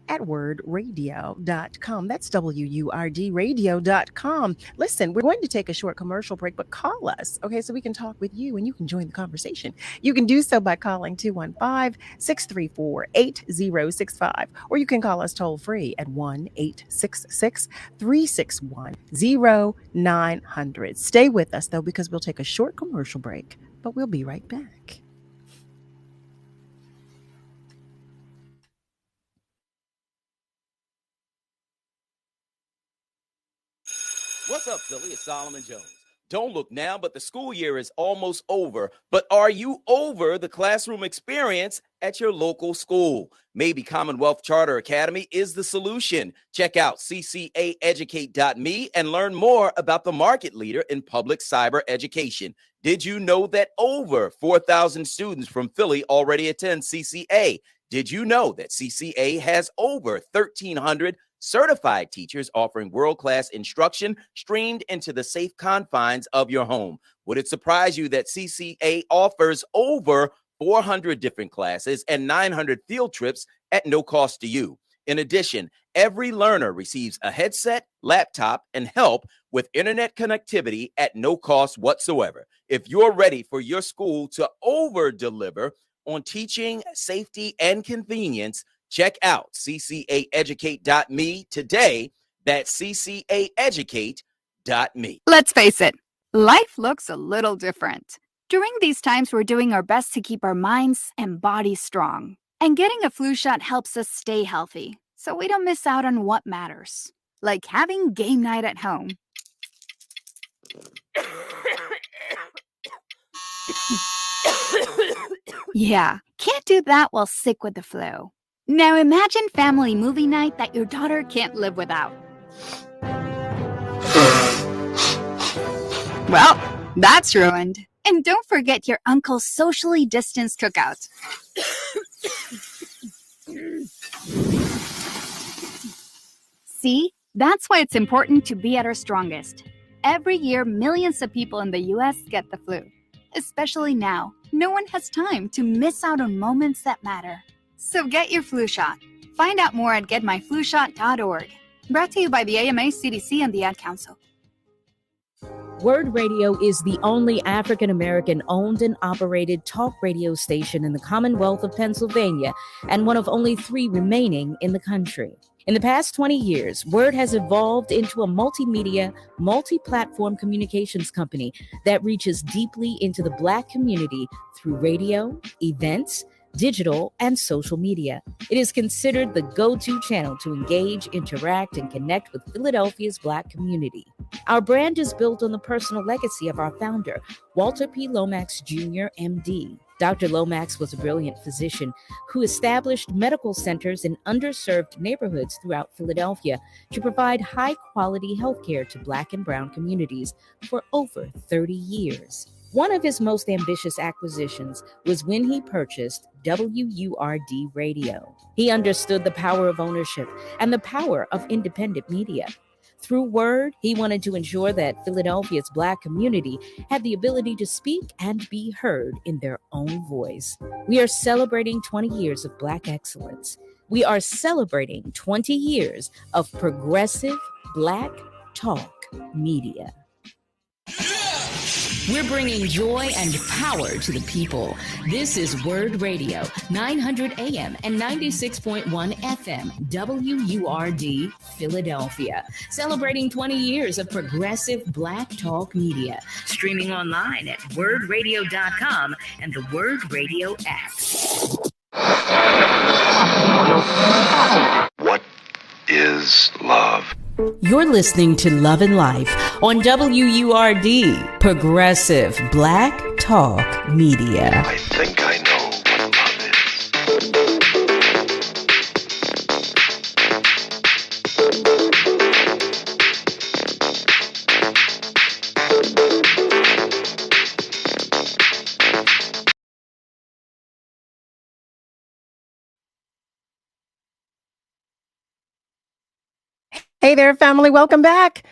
at wordradio.com. That's WURDradio.com. Listen, we're going to take a short commercial break, but call us, okay, so we can talk with you and you can join the conversation. You can do so by calling 215-634-8065, or you can call us toll free at 1-866-361-0900. Stay with us, though, because we'll take a short commercial break, but we'll be right back. What's up, Philly? It's Solomon Jones. Don't look now, but the school year is almost over. But are you over the classroom experience at your local school? Maybe Commonwealth Charter Academy is the solution. Check out ccaeducate.me and learn more about the market leader in public cyber education. Did you know that over 4,000 students from Philly already attend CCA? Did you know that CCA has over 1,300 certified teachers offering world-class instruction streamed into the safe confines of your home? Would it surprise you that CCA offers over 400 different classes and 900 field trips at no cost to you? In addition, every learner receives a headset, laptop, and help with internet connectivity at no cost whatsoever. If you're ready for your school to over-deliver on teaching, safety, and convenience, check out ccaeducate.me today. That's ccaeducate.me. Let's face it, life looks a little different. During these times, we're doing our best to keep our minds and bodies strong. And getting a flu shot helps us stay healthy, so we don't miss out on what matters, like having game night at home. Yeah, can't do that while sick with the flu. Now imagine family movie night that your daughter can't live without. Well, that's ruined. And don't forget your uncle's socially distanced cookout. See, that's why it's important to be at our strongest. Every year, millions of people in the U.S. get the flu. Especially now, no one has time to miss out on moments that matter. So get your flu shot. Find out more at getmyflushot.org. Brought to you by the AMA, CDC, and the Ad Council. Word Radio is the only African-American owned and operated talk radio station in the Commonwealth of Pennsylvania and one of only 3 remaining in the country. In the past 20 years, Word has evolved into a multimedia, multi-platform communications company that reaches deeply into the Black community through radio, events, digital, and social media. It is considered the go-to channel to engage, interact, and connect with Philadelphia's Black community. Our brand is built on the personal legacy of our founder, Walter P. Lomax Jr., MD. Dr. Lomax was a brilliant physician who established medical centers in underserved neighborhoods throughout Philadelphia to provide high-quality health care to Black and Brown communities for over 30 years. One of his most ambitious acquisitions was when he purchased WURD Radio. He understood the power of ownership and the power of independent media. Through Word, he wanted to ensure that Philadelphia's Black community had the ability to speak and be heard in their own voice. We are celebrating 20 years of Black excellence. We are celebrating 20 years of progressive Black talk media. We're bringing joy and power to the people. This is Word Radio, 900 AM and 96.1 FM, WURD, Philadelphia. Celebrating 20 years of progressive Black talk media. Streaming online at wordradio.com and the Word Radio app. What is love? You're listening to Love and Life on WURD, Progressive Black Talk Media. I think I know what love is. Hey there, family. Welcome back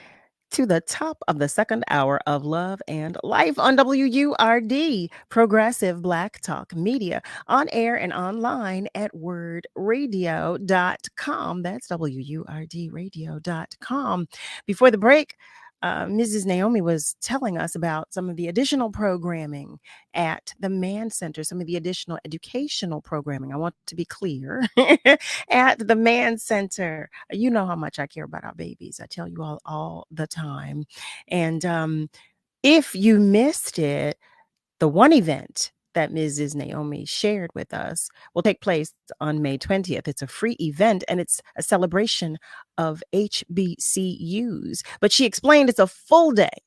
to the top of the second hour of Love and Life on WURD, Progressive Black Talk Media, on air and online at wordradio.com. That's WURDradio.com. Before the break, Mrs. Naomi was telling us about some of the additional programming at the Mann Center, some of the additional educational programming. I want to be clear at the Mann Center. You know how much I care about our babies. I tell you all the time. And if you missed it, the one event that Mrs. Naomi shared with us will take place on May 20th. It's a free event and it's a celebration of HBCUs. But she explained it's a full day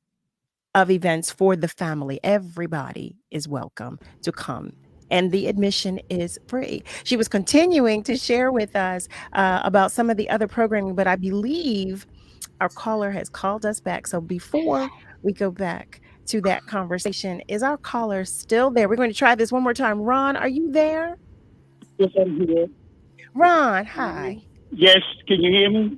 of events for the family. Everybody is welcome to come. And the admission is free. She was continuing to share with us about some of the other programming, but I believe our caller has called us back. So before we go back to that conversation, is our caller still there? We're going to try this one more time. Ron, are you there? Yes, I'm here. Ron, hi. Yes, can you hear me?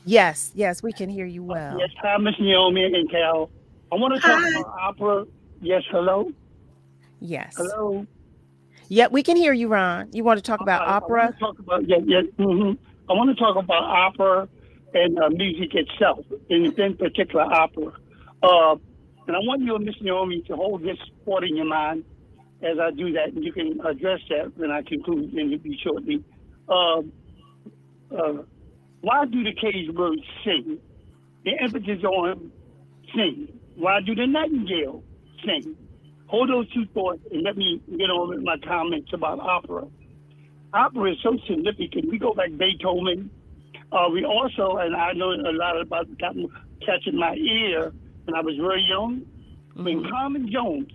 Yes, we can hear you well. Yes, hi, Miss Naomi and Cal. I want to talk about opera. Yes, hello? Yes. Hello? Yeah, we can hear you, Ron. You want to talk about opera? I want to talk about, I want to talk about opera and music itself, in particular opera. And I want you and Miss Naomi to hold this thought in your mind as I do that, and you can address that when I conclude interview shortly. Why do the cage birds sing? The emphasis on sing. Why do the nightingale sing? Hold those two thoughts and let me get on with my comments about opera. Opera is so significant. We go back Beethoven. We also, and I know a lot about catching my ear when I was very young, when Carmen Jones,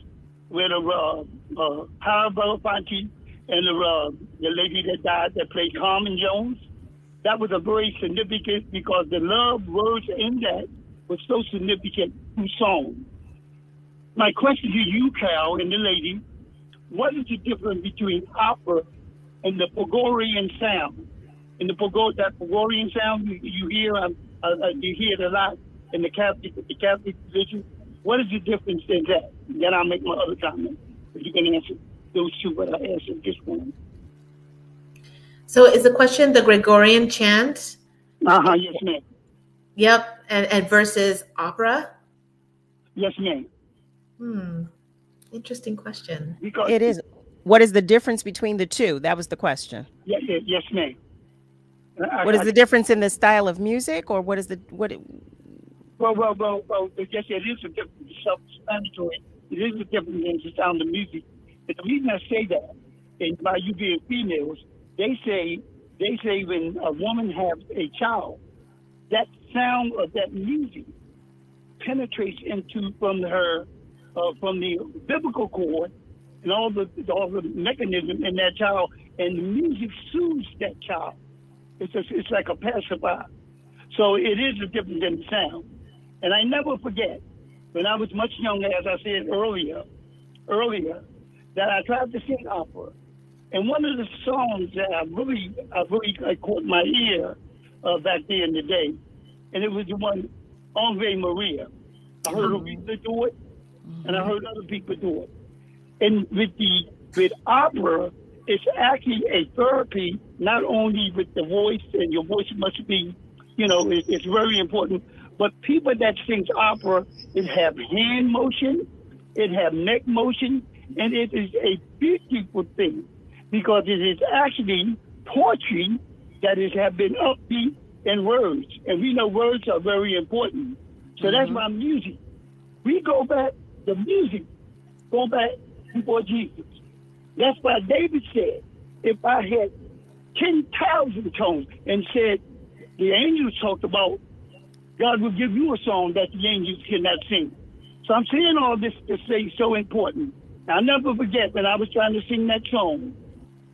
with Harold Belafonte and the lady that died that played Carmen Jones, that was a very significant, because the love words in that was so significant through song. My question to you, Cal, and the lady, what is the difference between opera and the Gregorian sound? In that Gregorian sound you hear it a lot in the Catholic religion. What is the difference in that? Then I'll make my other comment. If you can answer those two, but I answered this one. So is the question the Gregorian chant? Yes, ma'am. Yep, and versus opera? Yes, ma'am. Interesting question. Because it is. What is the difference between the two? That was the question. Yes, ma'am. What is the difference in the style of music, or what is the what? Well. Yes, it is a difference. Self-explanatory. It is a difference in the sound of music. And the reason I say that, and by you being females, they say when a woman has a child, that sound of that music penetrates into from the biblical cord and all the mechanism in that child, and the music soothes that child. It's like a pacifier. So it is a difference in the sound. And I never forget, when I was much younger, as I said earlier, that I tried to sing opera. And one of the songs that I caught my ear back then in the day, and it was the one, Ave Maria. I heard Aretha do it, and I heard other people do it. And with opera, it's actually a therapy, not only with the voice, and your voice must be, it's very important, but people that sing opera, it have hand motion, it have neck motion, and it is a beautiful thing, because it is actually poetry that have been upbeat in words. And we know words are very important. So that's why music. We go back, the music, go back before Jesus. That's why David said, if I had 10,000 tongues and said, the angels talked about God will give you a song that the angels cannot sing. So I'm saying all this to say it's so important. I'll never forget when I was trying to sing that song.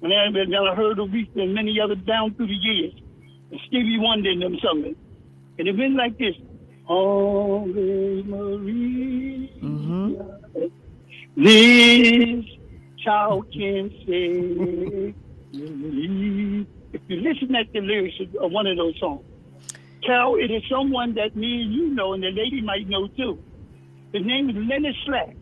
And then I heard Aretha and many others down through the years. And Stevie Wonder and them sung it. And it went like this. Ave Maria, this child can say. If you listen at the lyrics of one of those songs, Cal, it is someone that me and you know, and the lady might know too. His name is Leonard Slack.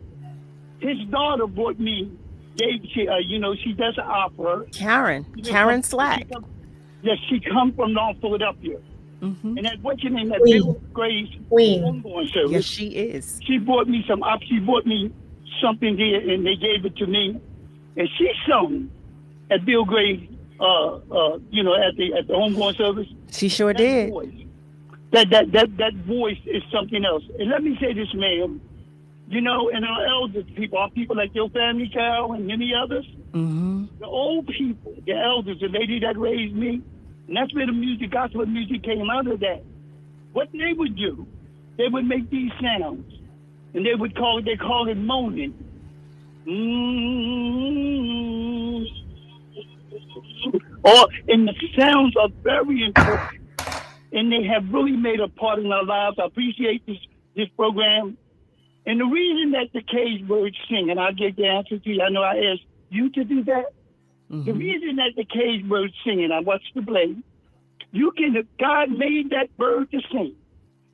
His daughter brought me, she does an opera. Karen Slack. Yes, she come from North Philadelphia. Mm-hmm. And that, what's your name? That Bill Grace homeborn service. Yes, she is. She brought me something here, and they gave it to me. And she sung at Bill Grace, at the homeborn service. She sure did. Voice, that voice is something else. And let me say this, ma'am. And our elder people, our people like your family, Cal, and many others, the old people, the elders, the lady that raised me, and that's where the music, gospel music came out of that. What they would do, they would make these sounds, and they call it moaning. And the sounds are very important, and they have really made a part in our lives. I appreciate this program. And the reason that the cage birds sing, and I'll get the answer to you, I know I asked you to do that. The reason that the cage birds sing, and I watched the play, God made that bird to sing.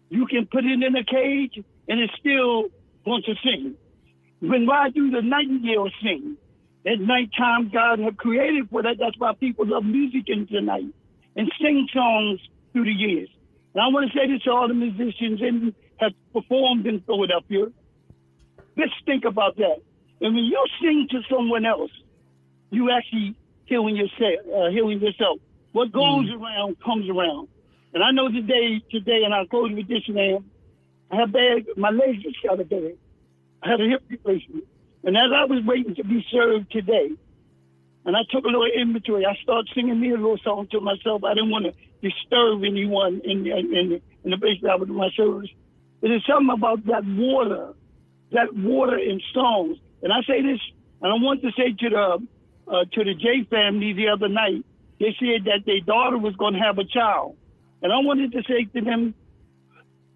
You can put it in a cage, and it's still going to sing. Why do the nightingale sing? At nighttime, God have created for that. That's why people love music in the night and sing songs through the years. And I want to say this to all the musicians and have performed in Philadelphia. Let's think about that. And when you sing to someone else, you actually healing yourself. What goes around comes around. And I know today, and I'll close with this, man. My legs just shot a bad. I had a hip replacement. And as I was waiting to be served today, and I took a little inventory, I started singing me a little song to myself. I didn't want to disturb anyone in the place that I was doing my service. But there's something about that water in songs. And I say this, and I want to say to the J family the other night, they said that their daughter was going to have a child. And I wanted to say to them,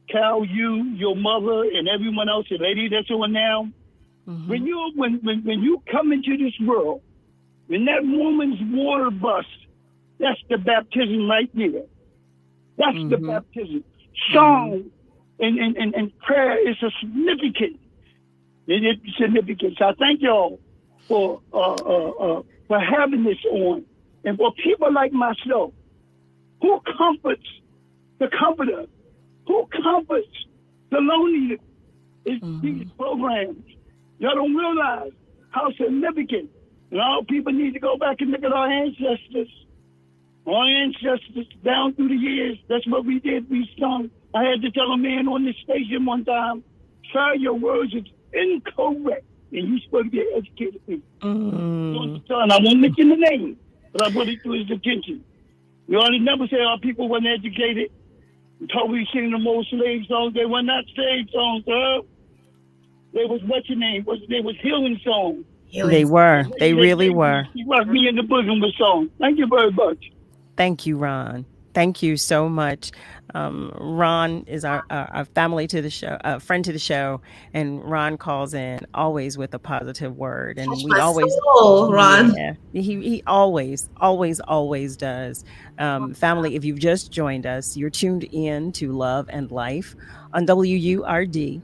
Cal, you, your mother, and everyone else, the lady that's on now, when you come into this world, when that woman's water busts, that's the baptism right there. That's the baptism. Song and prayer is a significant. It's significant. So I thank y'all for having this on, and for people like myself who comforts the comforter, who comforts the lonely. These programs. Y'all don't realize how significant. And all people need to go back and look at our ancestors. Our ancestors down through the years. That's what we did. We sung. I had to tell a man on the station one time, "Sir, your words is incorrect, and you're supposed to be an educated people." And I won't mention the name, but I put it to his attention. You only never say our people weren't educated. Until we sing the most slave songs. They were not slave songs, sir. They was, what's your name? They was healing songs. They were. They really were. He rocked me in the bosom with songs. Thank you very much. Thank you, Ron. Thank you so much. Ron is our family to the show, friend to the show, and Ron calls in always with a positive word, and we always, Ron. Yeah, he always does. Family, if you've just joined us, you're tuned in to Love and Life on WURD,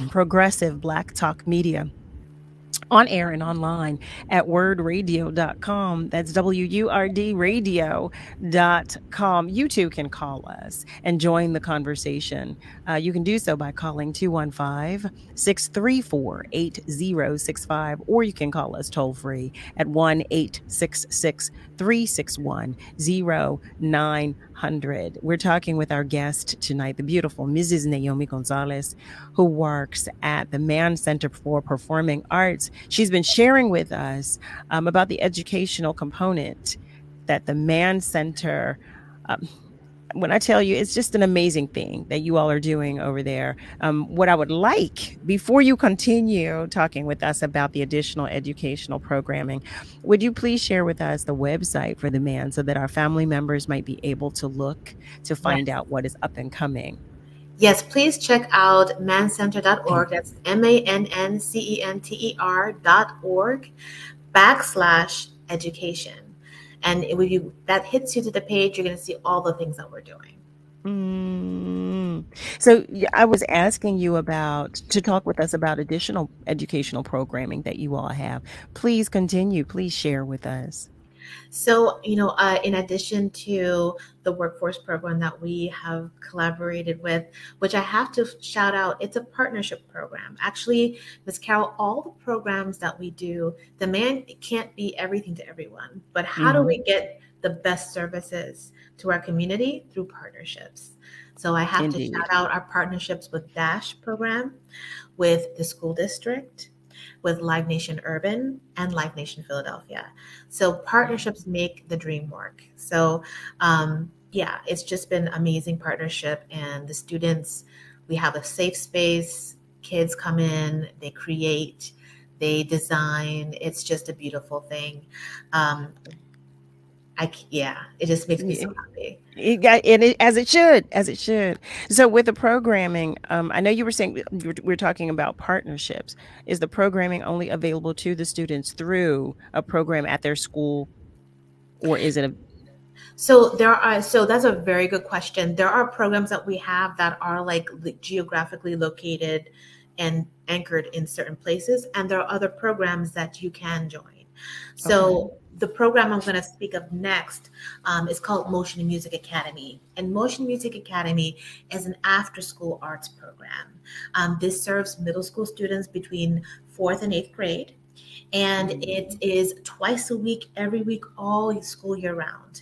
Progressive Black Talk Media. On air and online at wordradio.com. That's WURDradio.com. You too can call us and join the conversation. You can do so by calling 215-634-8065, or you can call us toll free at 1-866-361-0900. 100. We're talking with our guest tonight, the beautiful Mrs. Naomi Gonzalez, who works at the Mann Center for Performing Arts. She's been sharing with us about the educational component that the Mann Center, when I tell you, it's just an amazing thing that you all are doing over there. What I would like, before you continue talking with us about the additional educational programming, would you please share with us the website for the Mann so that our family members might be able to look to find out what is up and coming? Yes, please check out manncenter.org. That's MANNCENTER.org/education. And that hits you to the page, you're going to see all the things that we're doing. So I was asking you to talk with us about additional educational programming that you all have. Please continue. Please share with us. So, in addition to the workforce program that we have collaborated with, which I have to shout out, it's a partnership program. Actually, Ms. Carol, all the programs that we do, the Mann can't be everything to everyone, but how do we get the best services to our community? Through partnerships. So I have to shout out our partnerships with DASH program, with the school district, with Live Nation Urban and Live Nation Philadelphia. So partnerships make the dream work. So it's just been amazing partnership, and the students, we have a safe space, kids come in, they create, they design. It's just a beautiful thing. It just makes me so happy. As it should. So with the programming, I know you were saying we're talking about partnerships. Is the programming only available to the students through a program at their school, or is it So that's a very good question. There are programs that we have that are like geographically located and anchored in certain places, and there are other programs that you can join. So the program I'm going to speak of next is called Motion and Music Academy. And Motion Music Academy is an after-school arts program. This serves middle school students between 4th and 8th grade. And it is twice a week, every week, all school year round.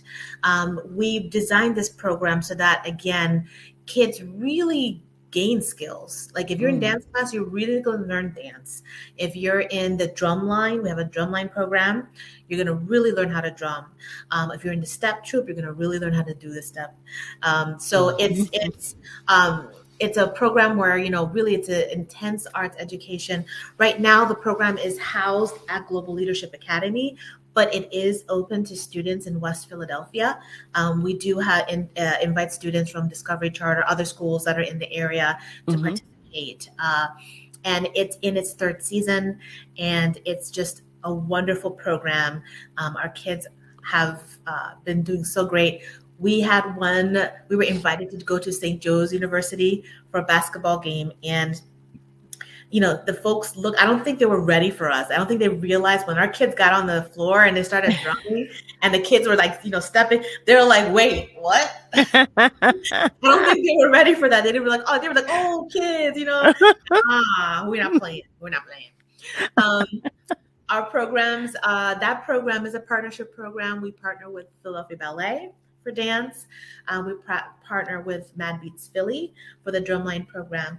We've designed this program so that, again, kids really gain skills. Like if you're in dance class, you're really going to learn dance. If you're in the drumline, we have a drumline program, you're going to really learn how to drum. If you're in the step troupe, you're going to really learn how to do the step. So it's a program where, really it's an intense arts education. Right now, the program is housed at Global Leadership Academy, but it is open to students in West Philadelphia. We do invite students from Discovery Charter, other schools that are in the area to participate. And it's in its 3rd season, and it's just a wonderful program. Our kids have been doing so great. We were invited to go to St. Joe's University for a basketball game, and the folks I don't think they were ready for us. I don't think they realized when our kids got on the floor and they started drumming and the kids were like, stepping, they were like, wait, what? I don't think they were ready for that. They were like, oh, kids, we're not playing. Our programs, that program is a partnership program. We partner with Philadelphia Ballet for dance. We partner with Mad Beats Philly for the drumline program.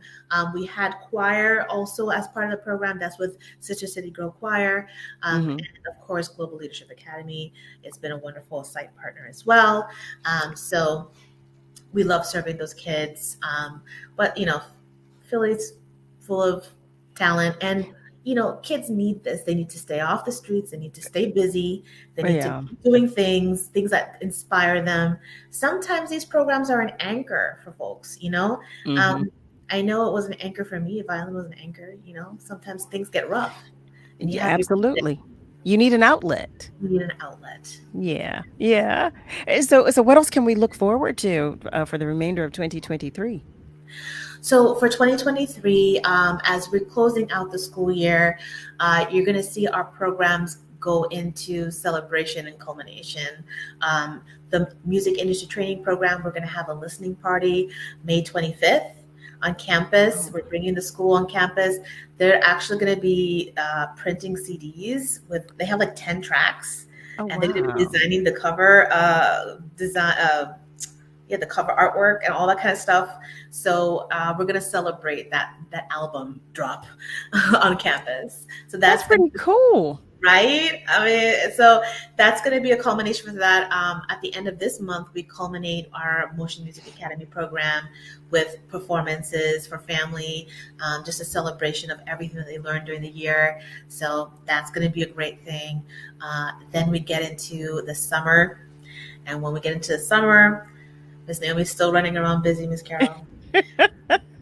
We had choir also as part of the program. That's with Sister City Girl Choir. And of course, Global Leadership Academy. It's been a wonderful site partner as well. So we love serving those kids. But, Philly's full of talent, and kids need this. They need to stay off the streets. They need to stay busy. They need to be doing things that inspire them. Sometimes these programs are an anchor for folks, I know it was an anchor for me. Violin was an anchor, sometimes things get rough. And absolutely. You need an outlet. Yeah. So what else can we look forward to for the remainder of 2023? So for 2023, as we're closing out the school year, you're going to see our programs go into celebration and culmination. The music industry training program, we're going to have a listening party May 25th on campus. We're bringing the school on campus. They're actually going to be printing CDs they have like 10 tracks, and they're going to be designing the cover the cover artwork and all that kind of stuff. So we're gonna celebrate that album drop on campus. So that's pretty cool. Right? I mean, so that's going to be a culmination for that. At the end of this month, we culminate our Motion Music Academy program with performances for family, just a celebration of everything that they learned during the year. So that's going to be a great thing. Then we get into the summer. And when we get into the summer, Miss Naomi's still running around busy, Miss Carol.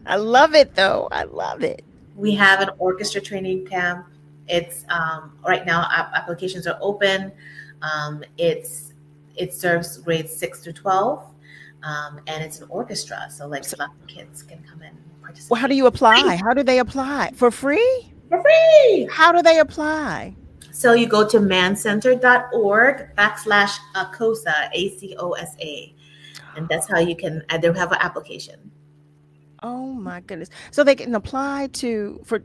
I love it, though. I love it. We have an orchestra training camp. It's right now applications are open. It serves grades 6 through 12, and it's an orchestra. So lots of kids can come in and participate. Well, how do you apply? How do they apply? For free? For free. How do they apply? So you go to mancenter.org/ACOSA, ACOSA, and that's how you can. They have an application. Oh my goodness! So they can apply for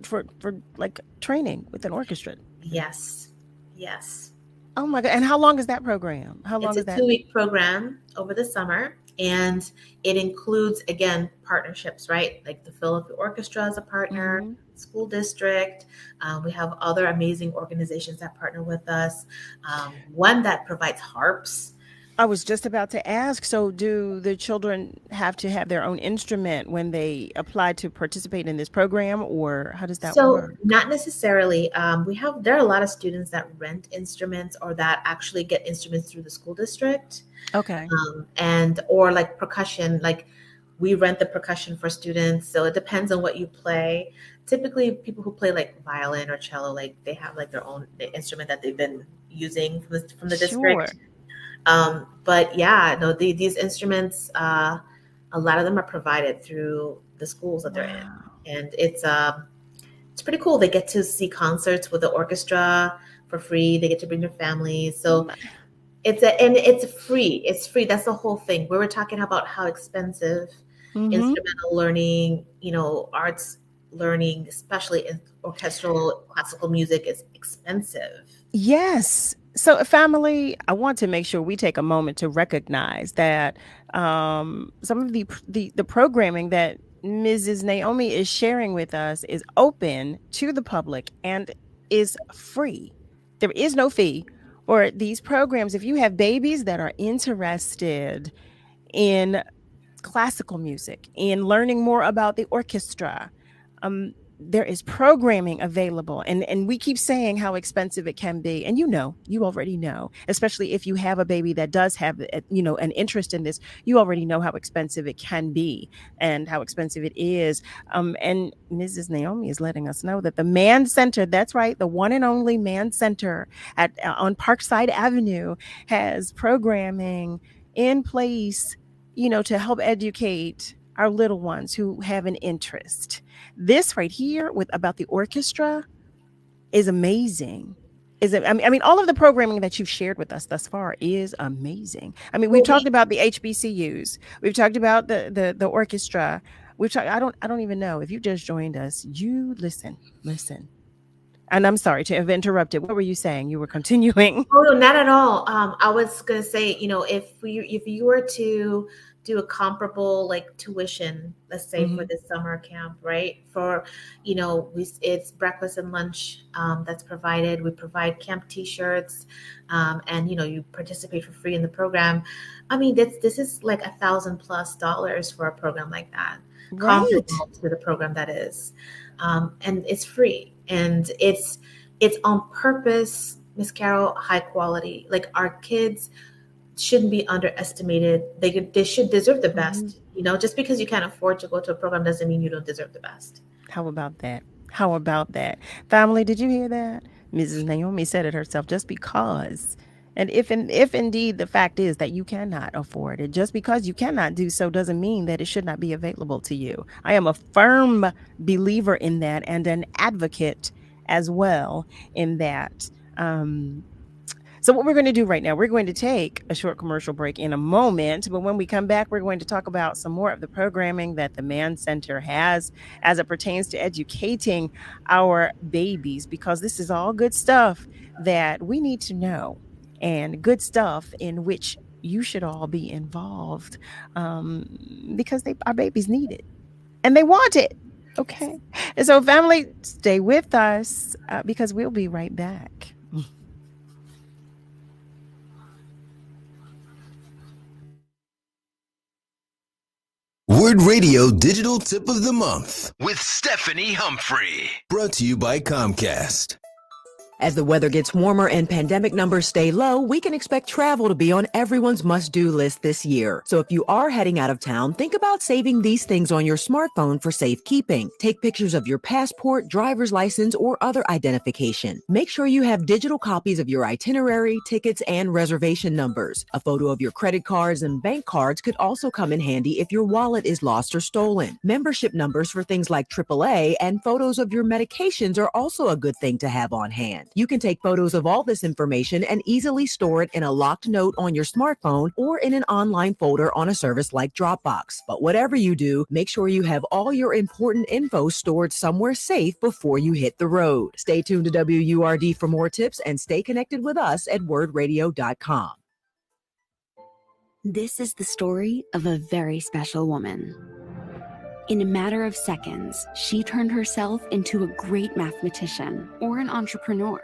like training with an orchestra. Yes. Oh my God! And how long is that program? How long is that? It's a 2-week program over the summer, and it includes again partnerships, right? Like the Philadelphia Orchestra is a partner, school district. We have other amazing organizations that partner with us. One that provides harps. I was just about to ask, so do the children have to have their own instrument when they apply to participate in this program, or how does that work? So not necessarily. There are a lot of students that rent instruments or that actually get instruments through the school district. Okay. Or like percussion, like we rent the percussion for students. So it depends on what you play. Typically people who play like violin or cello, like they have like their own instrument that they've been using from the district. But yeah, no, these instruments, a lot of them are provided through the schools that they're in, and it's pretty cool. They get to see concerts with the orchestra for free. They get to bring their families. So it's free. It's free. That's the whole thing. We were talking about how expensive instrumental learning, arts learning, especially in orchestral classical music, is expensive. Yes. So family, I want to make sure we take a moment to recognize that some of the programming that Mrs. Naomi is sharing with us is open to the public and is free. There is no fee for these programs. If you have babies that are interested in classical music, in learning more about the orchestra, there is programming available, and we keep saying how expensive it can be, and you already know, especially if you have a baby that does have an interest in this, you already know how expensive it can be and how expensive it is. And Mrs. Naomi is letting us know that the Mann Center, that's right, the one and only Mann Center on Parkside Avenue, has programming in place, to help educate our little ones who have an interest. This right here about the orchestra is amazing. All of the programming that you've shared with us thus far is amazing. We've talked about the HBCUs. We've talked about the orchestra. I don't even know if you just joined us. You listen. And I'm sorry to have interrupted. What were you saying? You were continuing. Oh, no, not at all. I was going to say, if you were to do a comparable like tuition, let's say for this summer camp, right? For, it's breakfast and lunch that's provided. We provide camp T-shirts, and you participate for free in the program. This is like $1,000+ for a program like that, comparable to the program that is, and it's free, and it's on purpose, Miss Carol, high quality. Like our kids shouldn't be underestimated. They should deserve the best. Just because you can't afford to go to a program doesn't mean you don't deserve the best. How about that? Family, did you hear that? Mrs. Naomi said it herself, just because. And if indeed the fact is that you cannot afford it, just because you cannot do so doesn't mean that it should not be available to you. I am a firm believer in that, and an advocate as well in that. So what we're going to do right now, we're going to take a short commercial break in a moment. But when we come back, we're going to talk about some more of the programming that the Mann Center has as it pertains to educating our babies, because this is all good stuff that we need to know, and good stuff in which you should all be involved because our babies need it and they want it. Okay. And so, family, stay with us because we'll be right back. Word Radio Digital Tip of the Month with Stephanie Humphrey. Brought to you by Comcast. As the weather gets warmer and pandemic numbers stay low, we can expect travel to be on everyone's must-do list this year. So if you are heading out of town, think about saving these things on your smartphone for safekeeping. Take pictures of your passport, driver's license, or other identification. Make sure you have digital copies of your itinerary, tickets, and reservation numbers. A photo of your credit cards and bank cards could also come in handy if your wallet is lost or stolen. Membership numbers for things like AAA and photos of your medications are also a good thing to have on hand. You can take photos of all this information and easily store it in a locked note on your smartphone or in an online folder on a service like Dropbox. But whatever you do, make sure you have all your important info stored somewhere safe before you hit the road. Stay tuned to WURD for more tips and stay connected with us at wordradio.com. This is the story of a very special woman. In a matter of seconds, she turned herself into a great mathematician or an entrepreneur.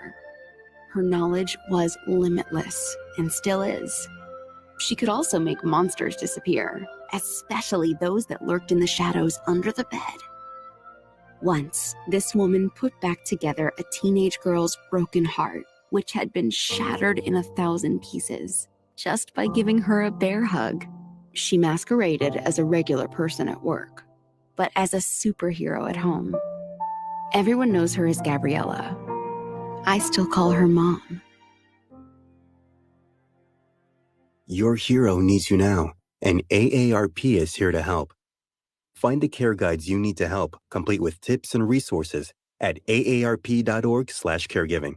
Her knowledge was limitless and still is. She could also make monsters disappear, especially those that lurked in the shadows under the bed. Once, this woman put back together a teenage girl's broken heart, which had been shattered in 1,000 pieces, just by giving her a bear hug. She masqueraded as a regular person at work, but as a superhero at home. Everyone knows her as Gabriella. I still call her Mom. Your hero needs you now, and AARP is here to help. Find the care guides you need to help, complete with tips and resources at aarp.org/caregiving.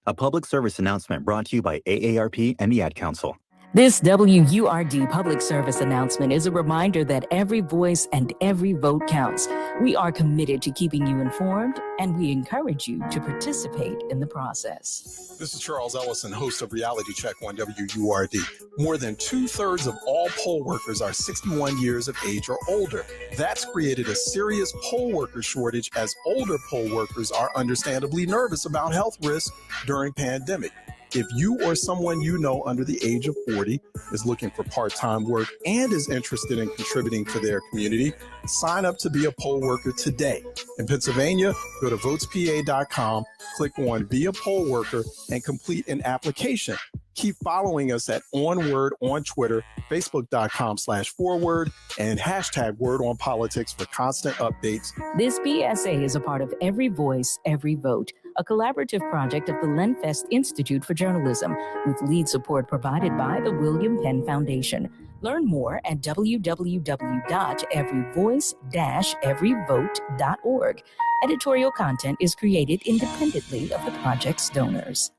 A public service announcement brought to you by AARP and the Ad Council. This WURD public service announcement is a reminder that every voice and every vote counts. We are committed to keeping you informed, and we encourage you to participate in the process. This is Charles Ellison, host of Reality Check on WURD. More than 2/3 of all poll workers are 61 years of age or older. That's created a serious poll worker shortage, as older poll workers are understandably nervous about health risks during pandemic. If you or someone you know under the age of 40 is looking for part-time work and is interested in contributing to their community, sign up to be a poll worker today. In Pennsylvania, go to votespa.com, click on Be a Poll Worker, and complete an application. Keep following us at OnWord on Twitter, Facebook.com/forward, and #WordOnPolitics for constant updates. This PSA is a part of Every Voice, Every Vote, a collaborative project of the Lenfest Institute for Journalism, with lead support provided by the William Penn Foundation. Learn more at www.everyvoice-everyvote.org. Editorial content is created independently of the project's donors.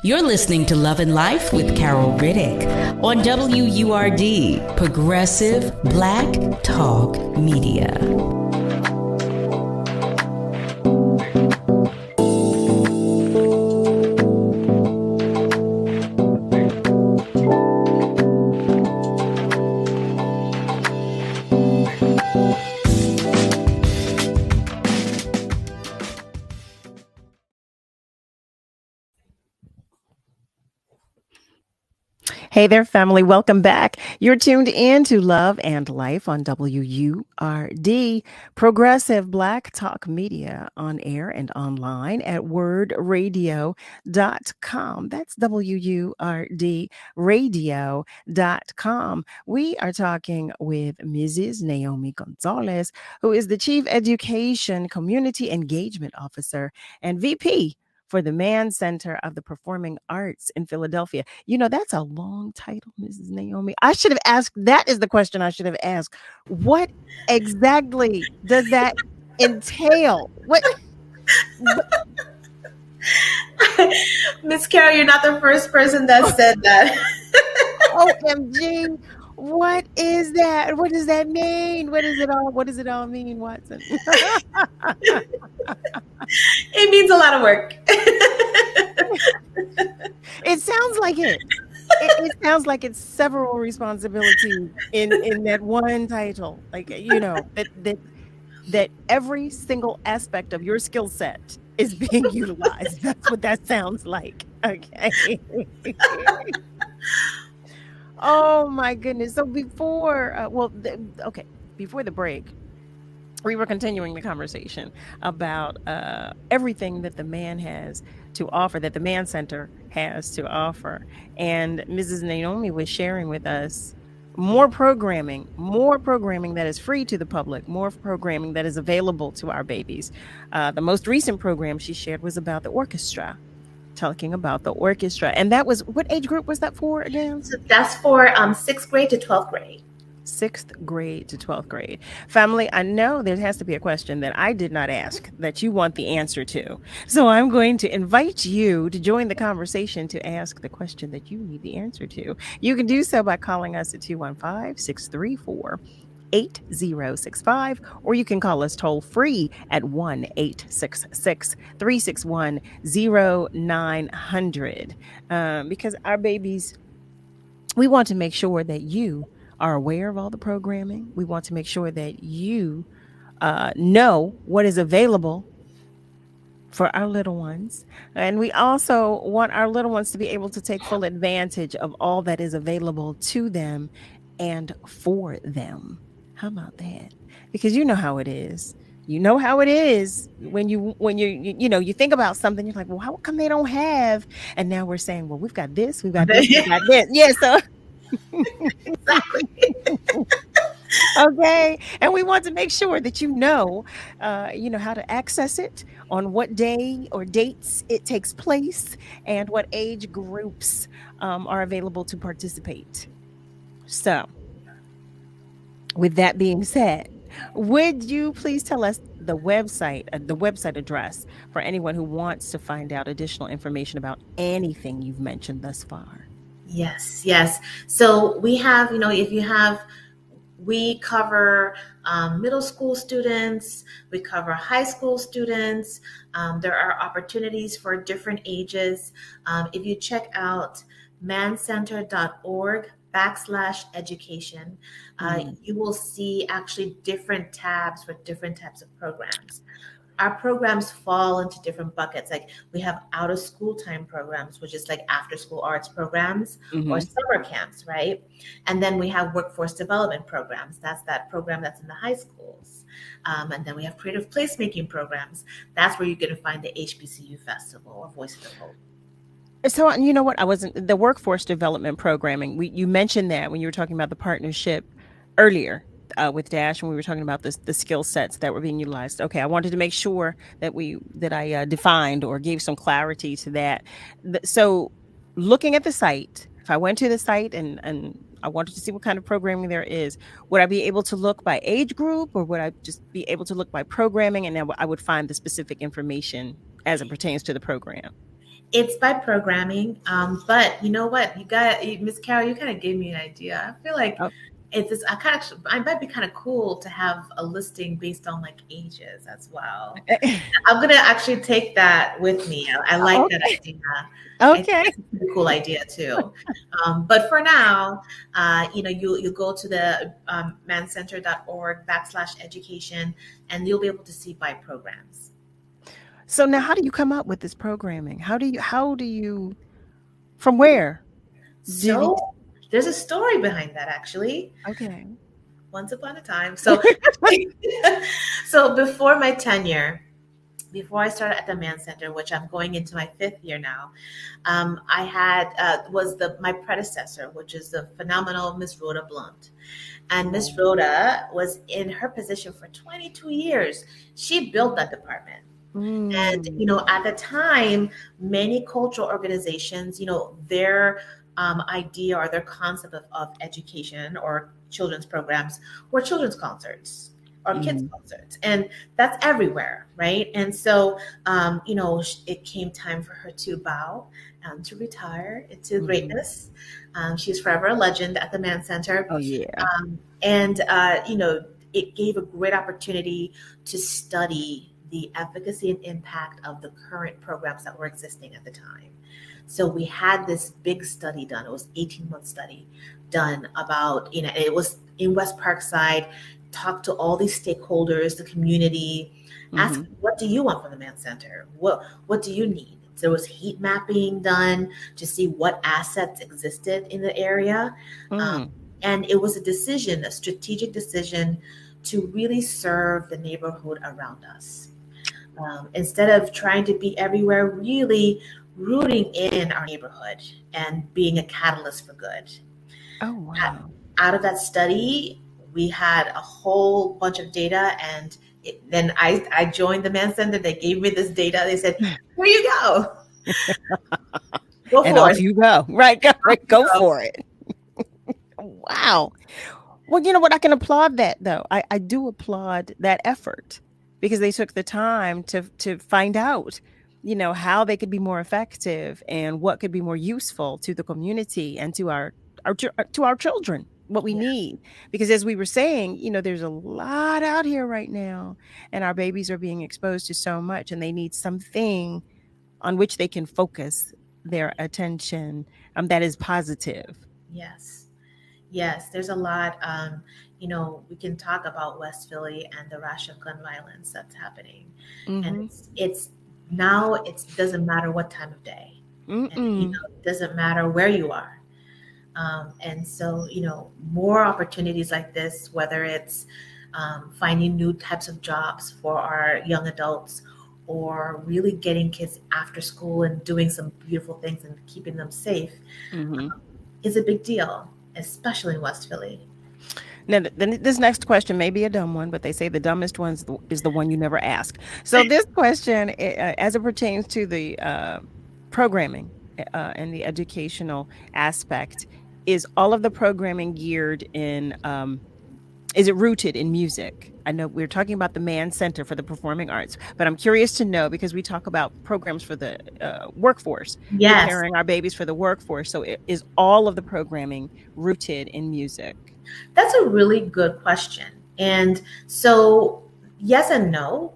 You're listening to Love and Life with Carol Riddick on WURD, Progressive Black Talk Media. Hey there, family. Welcome back. You're tuned in to Love and Life on WURD, Progressive Black Talk Media, on air and online at wordradio.com. That's WURD radio.com. We are talking with Mrs. Naomi Gonzalez, who is the Chief Education Community Engagement Officer and VP for the Mann Center of the Performing Arts in Philadelphia. You know, that's a long title, Mrs. Naomi. I should have asked, that is the question I should have asked. What exactly does that entail? What? Miss Carol, you're not the first person that said that. OMG. What is that? What does that mean? What does it all mean, Watson? It means a lot of work. It sounds like it. it sounds like it's several responsibilities in that one title. Like, that every single aspect of your skill set is being utilized. That's what that sounds like. Okay. Oh my goodness. So before, before the break, we were continuing the conversation about everything that the man has to offer, that the Man Center has to offer. And Mrs. Naomi was sharing with us more programming that is free to the public, more programming that is available to our babies. The most recent program she shared was about the orchestra, talking about the orchestra. And that was, what age group was that for again? So that's for 6th grade to 12th grade. 6th grade to 12th grade. Family, I know there has to be a question that I did not ask that you want the answer to. So I'm going to invite you to join the conversation to ask the question that you need the answer to. You can do so by calling us at 215-634-8065, or you can call us toll free at 1-866-361-0900. Because our babies, we want to make sure that you are aware of all the programming. We want to make sure that you know what is available for our little ones. And we also want our little ones to be able to take full advantage of all that is available to them and for them. How about that? Because you know how it is. You know how it is when you think about something, you're like, well, how come they don't have? And now we're saying, well, we've got this, we've got this, we've got this. Yeah, so exactly. Okay. And we want to make sure that you know how to access it, on what day or dates it takes place, and what age groups are available to participate. So with that being said, would you please tell us the website address for anyone who wants to find out additional information about anything you've mentioned thus far? Yes. So we have, we cover middle school students, we cover high school students. There are opportunities for different ages. If you check out mancenter.org/education, you will see actually different tabs for different types of programs. Our programs fall into different buckets. Like we have out of school time programs, which is like after school arts programs or summer camps, right? And then we have workforce development programs. That's that program that's in the high schools. And then we have creative placemaking programs. That's where you're going to find the HBCU Festival or Voice of the Hope. So you know what? The workforce development programming. You mentioned that when you were talking about the partnership earlier with Dash, when we were talking about the skill sets that were being utilized. Okay, I wanted to make sure that I defined or gave some clarity to that. So, looking at the site, if I went to the site and I wanted to see what kind of programming there is, would I be able to look by age group, or would I just be able to look by programming, and then I would find the specific information as it pertains to the program? It's by programming, but you know what? Miss Carol, you kind of gave me an idea. I feel like it might be kind of cool to have a listing based on like ages as well. I'm gonna actually take that with me. I like that idea. Okay, it's a cool idea too. But for now, you go to the mancenter.org/education, and you'll be able to see by programs. So now, how do you come up with this programming? How do you, from where? So there's a story behind that, actually. Okay. Once upon a time. So, so before my tenure, before I started at the Man Center, which I'm going into my 5th year now, I had my predecessor, which is the phenomenal Miss Rhoda Blunt. And Miss Rhoda was in her position for 22 years. She built that department. And, at the time, many cultural organizations, their idea or their concept of education or children's programs were children's concerts or kids concerts. And that's everywhere, right? And so, it came time for her to bow and to retire into greatness. She's forever a legend at the Man Center. Oh, yeah. It gave a great opportunity to study the efficacy and impact of the current programs that were existing at the time. So we had this big study done. It was 18-month study done about, it was in West Parkside, talked to all these stakeholders, the community, ask, what do you want from the Mann Center? What do you need? There was heat mapping done to see what assets existed in the area. And it was a strategic decision to really serve the neighborhood around us. Instead of trying to be everywhere, really rooting in our neighborhood and being a catalyst for good. Oh, wow. Out of that study, we had a whole bunch of data, and then I joined the Mann Center. They gave me this data. They said, here you go. Go and for off it. you go. Right. Go for it. Wow. Well, you know what? I can applaud that, though. I do applaud that effort because they took the time to find out, how they could be more effective and what could be more useful to the community and to our children, what we need. Because as we were saying, there's a lot out here right now, and our babies are being exposed to so much, and they need something on which they can focus their attention that is positive. Yes, there's a lot. We can talk about West Philly and the rash of gun violence that's happening. And it's now, it doesn't matter what time of day. And, it doesn't matter where you are. And so, more opportunities like this, whether it's finding new types of jobs for our young adults, or really getting kids after school and doing some beautiful things and keeping them safe, is a big deal, especially in West Philly. Now, this next question may be a dumb one, but they say the dumbest one is the one you never ask. So this question, as it pertains to the programming and the educational aspect, is all of the programming geared in, is it rooted in music? I know we're talking about the Mann Center for the Performing Arts, but I'm curious to know, because we talk about programs for the workforce, preparing our babies for the workforce. So is all of the programming rooted in music? That's a really good question. And so yes and no.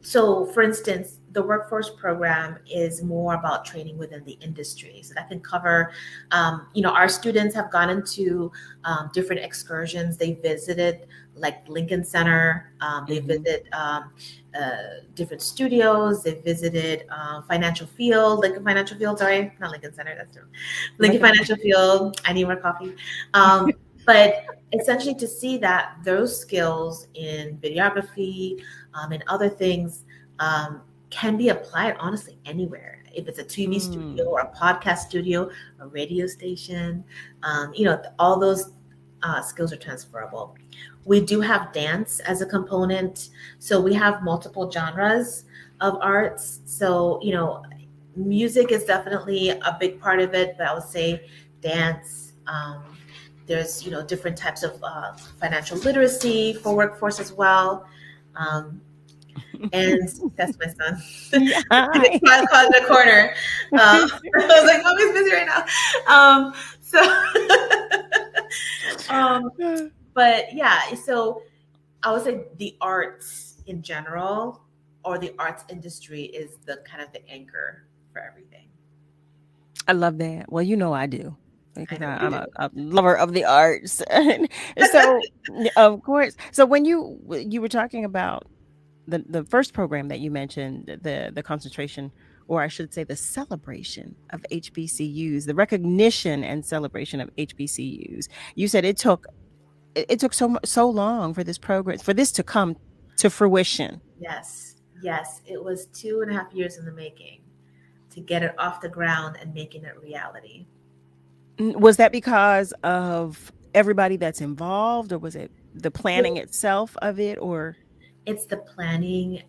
So for instance, the workforce program is more about training within the industry. So that can cover, our students have gone into different excursions. They visited like Lincoln Center. They visited different studios. They visited Lincoln Financial Field, sorry, not Lincoln Center, that's true. Lincoln Financial Field, I need more coffee. But essentially to see that those skills in videography and other things can be applied honestly anywhere. If it's a TV studio or a podcast studio, a radio station, all those skills are transferable. We do have dance as a component. So we have multiple genres of arts. So, music is definitely a big part of it, but I would say dance. There's, different types of financial literacy for workforce as well. And that's my son. In the corner. I was like, Mommy's busy right now. But yeah, so I would say the arts in general, or the arts industry, is the kind of the anchor for everything. I love that. Well, I do. Because I'm a lover of the arts. So, of course. So when you were talking about the first program that you mentioned, the concentration, or I should say the celebration of HBCUs, the recognition and celebration of HBCUs, you said it took so long for this program, for this to come to fruition. Yes, it was 2.5 years in the making to get it off the ground and making it reality. Was that because of everybody that's involved, or was it the planning itself of it, or? It's the planning.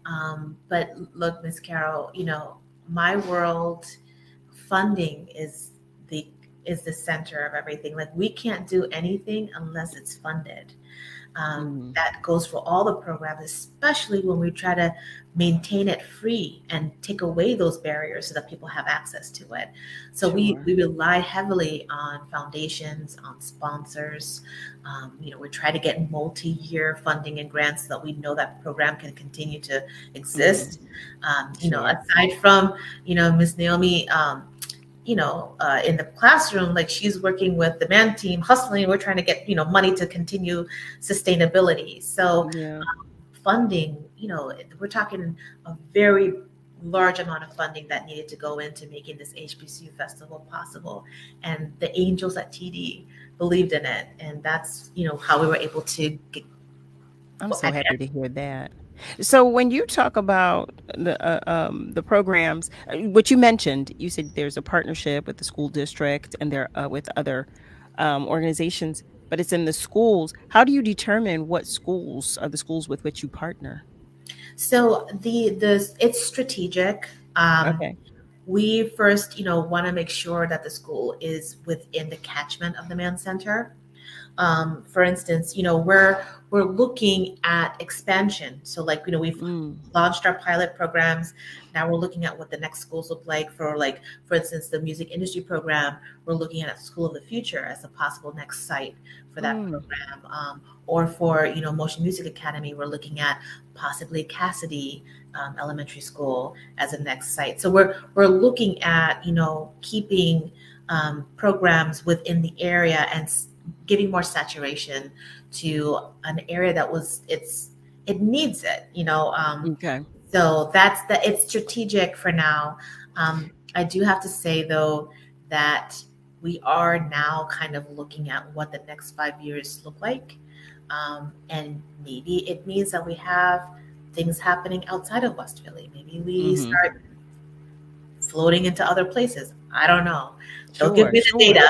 But look, Ms. Carol, my world, funding is is the center of everything. Like, we can't do anything unless it's funded. That goes for all the programs, especially when we try to maintain it free and take away those barriers so that people have access to it. So we rely heavily on foundations, on sponsors. We try to get multi-year funding and grants so that we know that program can continue to exist. Aside from, Miss Naomi, in the classroom, like, she's working with the MAN team, hustling. We're trying to get, money to continue sustainability. So funding, we're talking a very large amount of funding that needed to go into making this HBCU festival possible. And the angels at TD believed in it. And that's, how we were able to get. I'm so happy to hear that. So when you talk about the programs, what you mentioned, you said there's a partnership with the school district and there with other organizations, but it's in the schools. How do you determine what schools are the schools with which you partner? So it's strategic. We first, want to make sure that the school is within the catchment of the MAN Center. For instance, we're looking at expansion. So, like, we've launched our pilot programs. Now we're looking at what the next schools look like for instance, the music industry program. We're looking at School of the Future as a possible next site for that program. Or for, Motion Music Academy, we're looking at possibly Cassidy Elementary School as a next site. So we're looking at, keeping programs within the area and giving more saturation to an area that it needs it, So it's strategic for now. I do have to say, though, that we are now kind of looking at what the next 5 years look like. And maybe it means that we have things happening outside of West Philly. Maybe we start floating into other places. I don't know. Don't give me the data.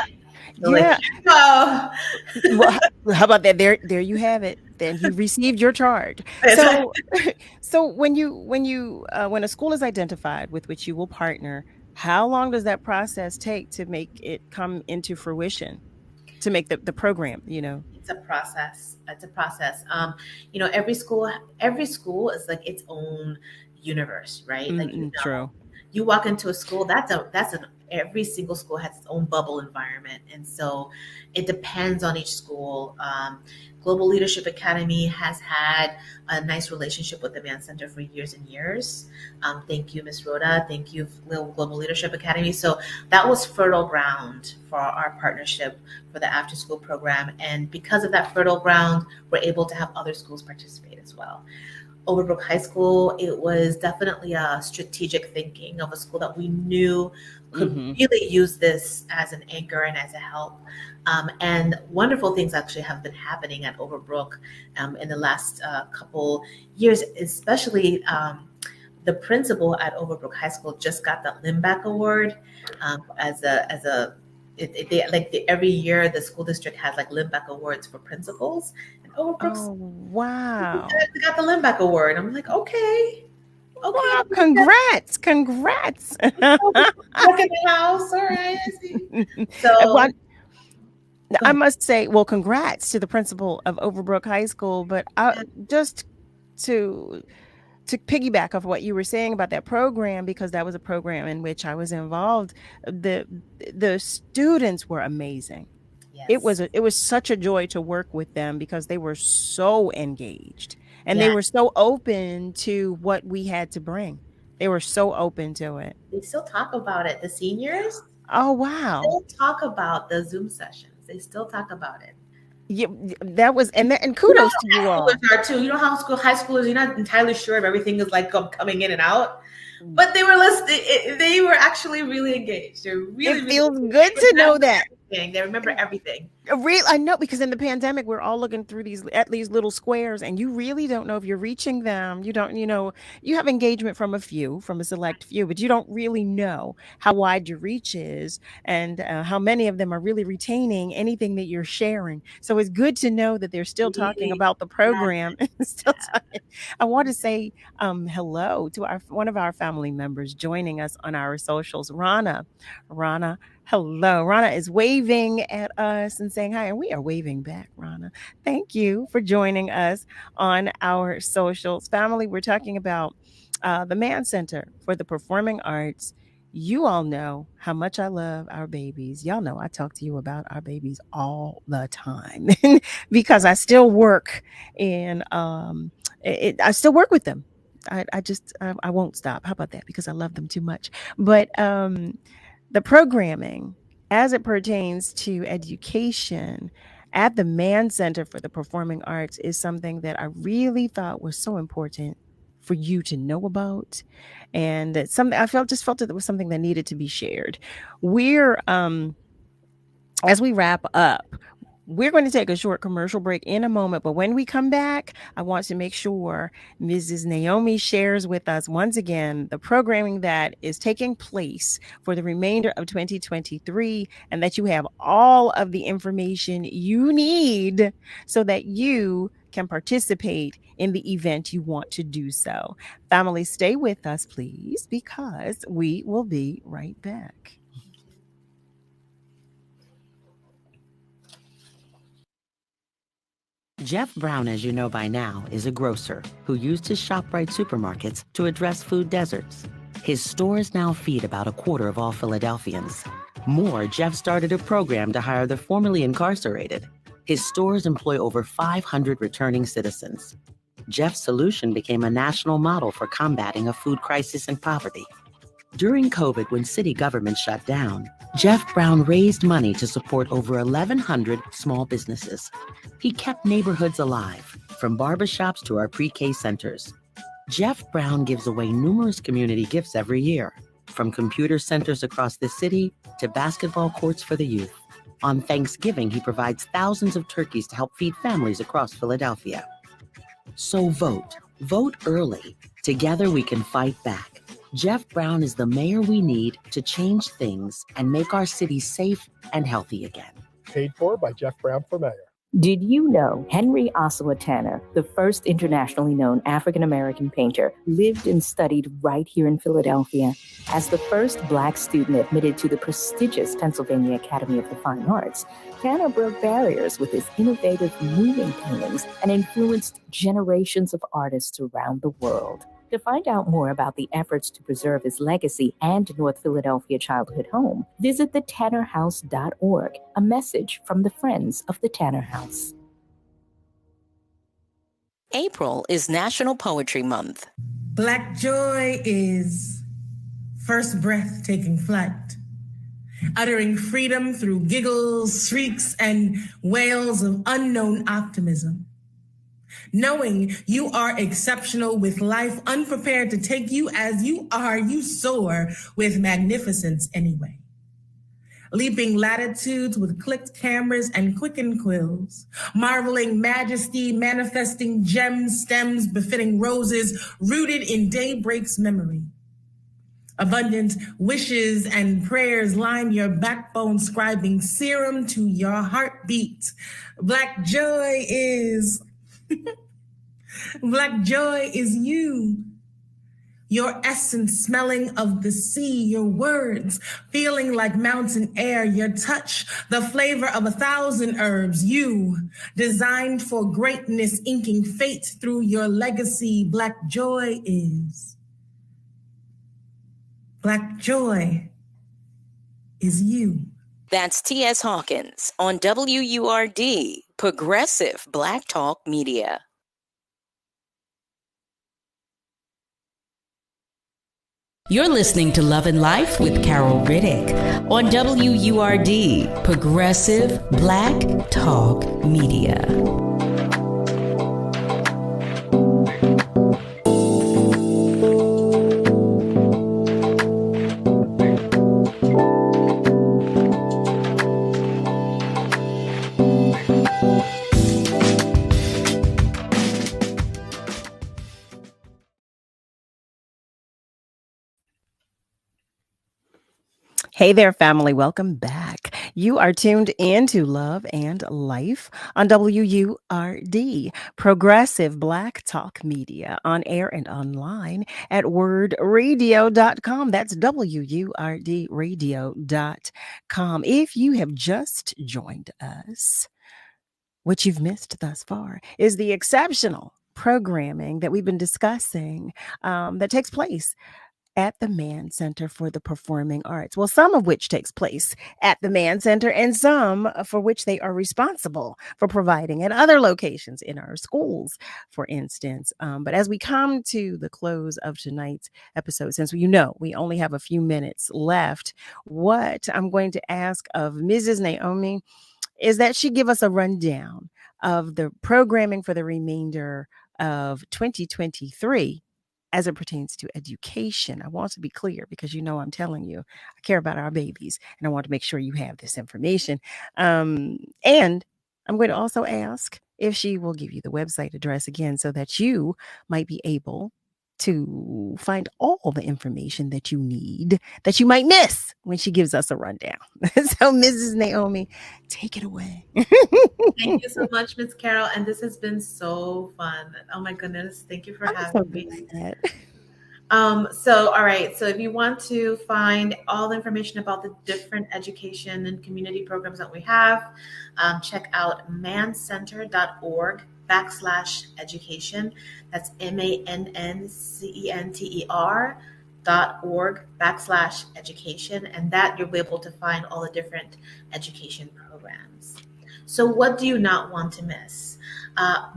Yeah. Well, how about that? There you have it. Then you received your charge. So when a school is identified with which you will partner, how long does that process take to make it come into fruition, to make the program? It's a process. Every school is like its own universe, right? True. You walk into a school, every single school has its own bubble environment. And so it depends on each school. Global Leadership Academy has had a nice relationship with the MAN Center for years and years. Thank you, Ms. Rhoda. Thank you, Global Leadership Academy. So that was fertile ground for our partnership for the after school program. And because of that fertile ground, we're able to have other schools participate as well. Overbrook High School, it was definitely a strategic thinking of a school that we knew could really use this as an anchor and as a help. And wonderful things actually have been happening at Overbrook in the last couple years, especially the principal at Overbrook High School just got the Limbach Award every year the school district has like Limbach Awards for principals. And Overbrook's wow, they got the Limbach Award. I'm like, okay. Wow, congrats. Work in the house, all right. I see. So I must say, well, congrats to the principal of Overbrook High School. But just to piggyback off what you were saying about that program, because that was a program in which I was involved, the students were amazing. Yes. It was such a joy to work with them because they were so engaged and they were so open to what we had to bring. They were so open to it. They still talk about it. The seniors. Oh, wow. They still talk about the Zoom sessions. They still talk about it. Yeah, that was and kudos to you all. Are too. You know how high schoolers, you're not entirely sure if everything is like coming in and out, but they were listening. They were actually really engaged. They're really. It feels good to know that. They remember everything. I know, because in the pandemic, we're all looking through these little squares, and you really don't know if you're reaching them. You don't, you have engagement from a select few, but you don't really know how wide your reach is and how many of them are really retaining anything that you're sharing. So it's good to know that they're still talking about the program. I want to say hello to one of our family members joining us on our socials, Rana. Hello. Rana is waving at us and saying hi, and we are waving back, Rana. Thank you for joining us on our socials. Family, we're talking about the Mann Center for the Performing Arts. You all know how much I love our babies. Y'all know I talk to you about our babies all the time because I still work and I still work with them. I won't stop. How about that? Because I love them too much. But the programming as it pertains to education at the Mann Center for the Performing Arts is something that I really thought was so important for you to know about. And it's something I felt that it was something that needed to be shared. We're as we wrap up, we're going to take a short commercial break in a moment, but when we come back, I want to make sure Mrs. Naomi shares with us once again the programming that is taking place for the remainder of 2023 and that you have all of the information you need so that you can participate in the event you want to do so. Family, stay with us, please, because we will be right back. Jeff Brown, as you know by now, is a grocer who used his ShopRite supermarkets to address food deserts. His stores now feed about a quarter of all Philadelphians. More, Jeff started a program to hire the formerly incarcerated. His stores employ over 500 returning citizens. Jeff's solution became a national model for combating a food crisis and poverty. During COVID, when city government shut down, Jeff Brown raised money to support over 1,100 small businesses. He kept neighborhoods alive, from barbershops to our pre-K centers. Jeff Brown gives away numerous community gifts every year, from computer centers across the city to basketball courts for the youth. On Thanksgiving, he provides thousands of turkeys to help feed families across Philadelphia. So vote. Vote early. Together we can fight back. Jeff Brown is the mayor we need to change things and make our city safe and healthy again. Paid for by Jeff Brown for mayor. Did you know Henry Ossawa Tanner, the first internationally known African-American painter, lived and studied right here in Philadelphia? As the first Black student admitted to the prestigious Pennsylvania Academy of the Fine Arts, Tanner broke barriers with his innovative, moving paintings and influenced generations of artists around the world. To find out more about the efforts to preserve his legacy and North Philadelphia childhood home, visit thetannerhouse.org, a message from the Friends of the Tanner House. April is National Poetry Month. Black joy is first breath taking flight, uttering freedom through giggles, shrieks, and wails of unknown optimism. Knowing you are exceptional with life, unprepared to take you as you are, you soar with magnificence anyway. Leaping latitudes with clicked cameras and quickened quills, marveling majesty, manifesting gems, stems befitting roses, rooted in daybreak's memory. Abundant wishes and prayers line your backbone, scribing serum to your heartbeat. Black joy is... Black joy is you. Your essence smelling of the sea, your words feeling like mountain air, your touch, the flavor of 1,000 herbs, you designed for greatness, inking fate through your legacy. Black joy is. Black joy is you. That's T.S. Hawkins on WURD, Progressive Black Talk Media. You're listening to Love and Life with Carol Riddick on WURD, Progressive Black Talk Media. Hey there, family. Welcome back. You are tuned in to Love and Life on WURD, Progressive Black Talk Media, on air and online at wordradio.com. That's WURDradio.com. If you have just joined us, what you've missed thus far is the exceptional programming that we've been discussing that takes place at the Mann Center for the Performing Arts. Well, some of which takes place at the Mann Center and some for which they are responsible for providing at other locations in our schools, for instance. But as we come to the close of tonight's episode, since we only have a few minutes left, what I'm going to ask of Mrs. Naomi is that she give us a rundown of the programming for the remainder of 2023 as it pertains to education. I want to be clear because I'm telling you, I care about our babies and I want to make sure you have this information. And I'm going to also ask if she will give you the website address again so that you might be able to find all the information that you need that you might miss when she gives us a rundown. So Mrs. Naomi, take it away. Thank you so much, Ms. Carol. And this has been so fun. Oh my goodness. Thank you for having me. All right. So if you want to find all the information about the different education and community programs that we have, check out manncenter.org/education. That's MANNCENTER.org/education. And that you'll be able to find all the different education programs. So what do you not want to miss?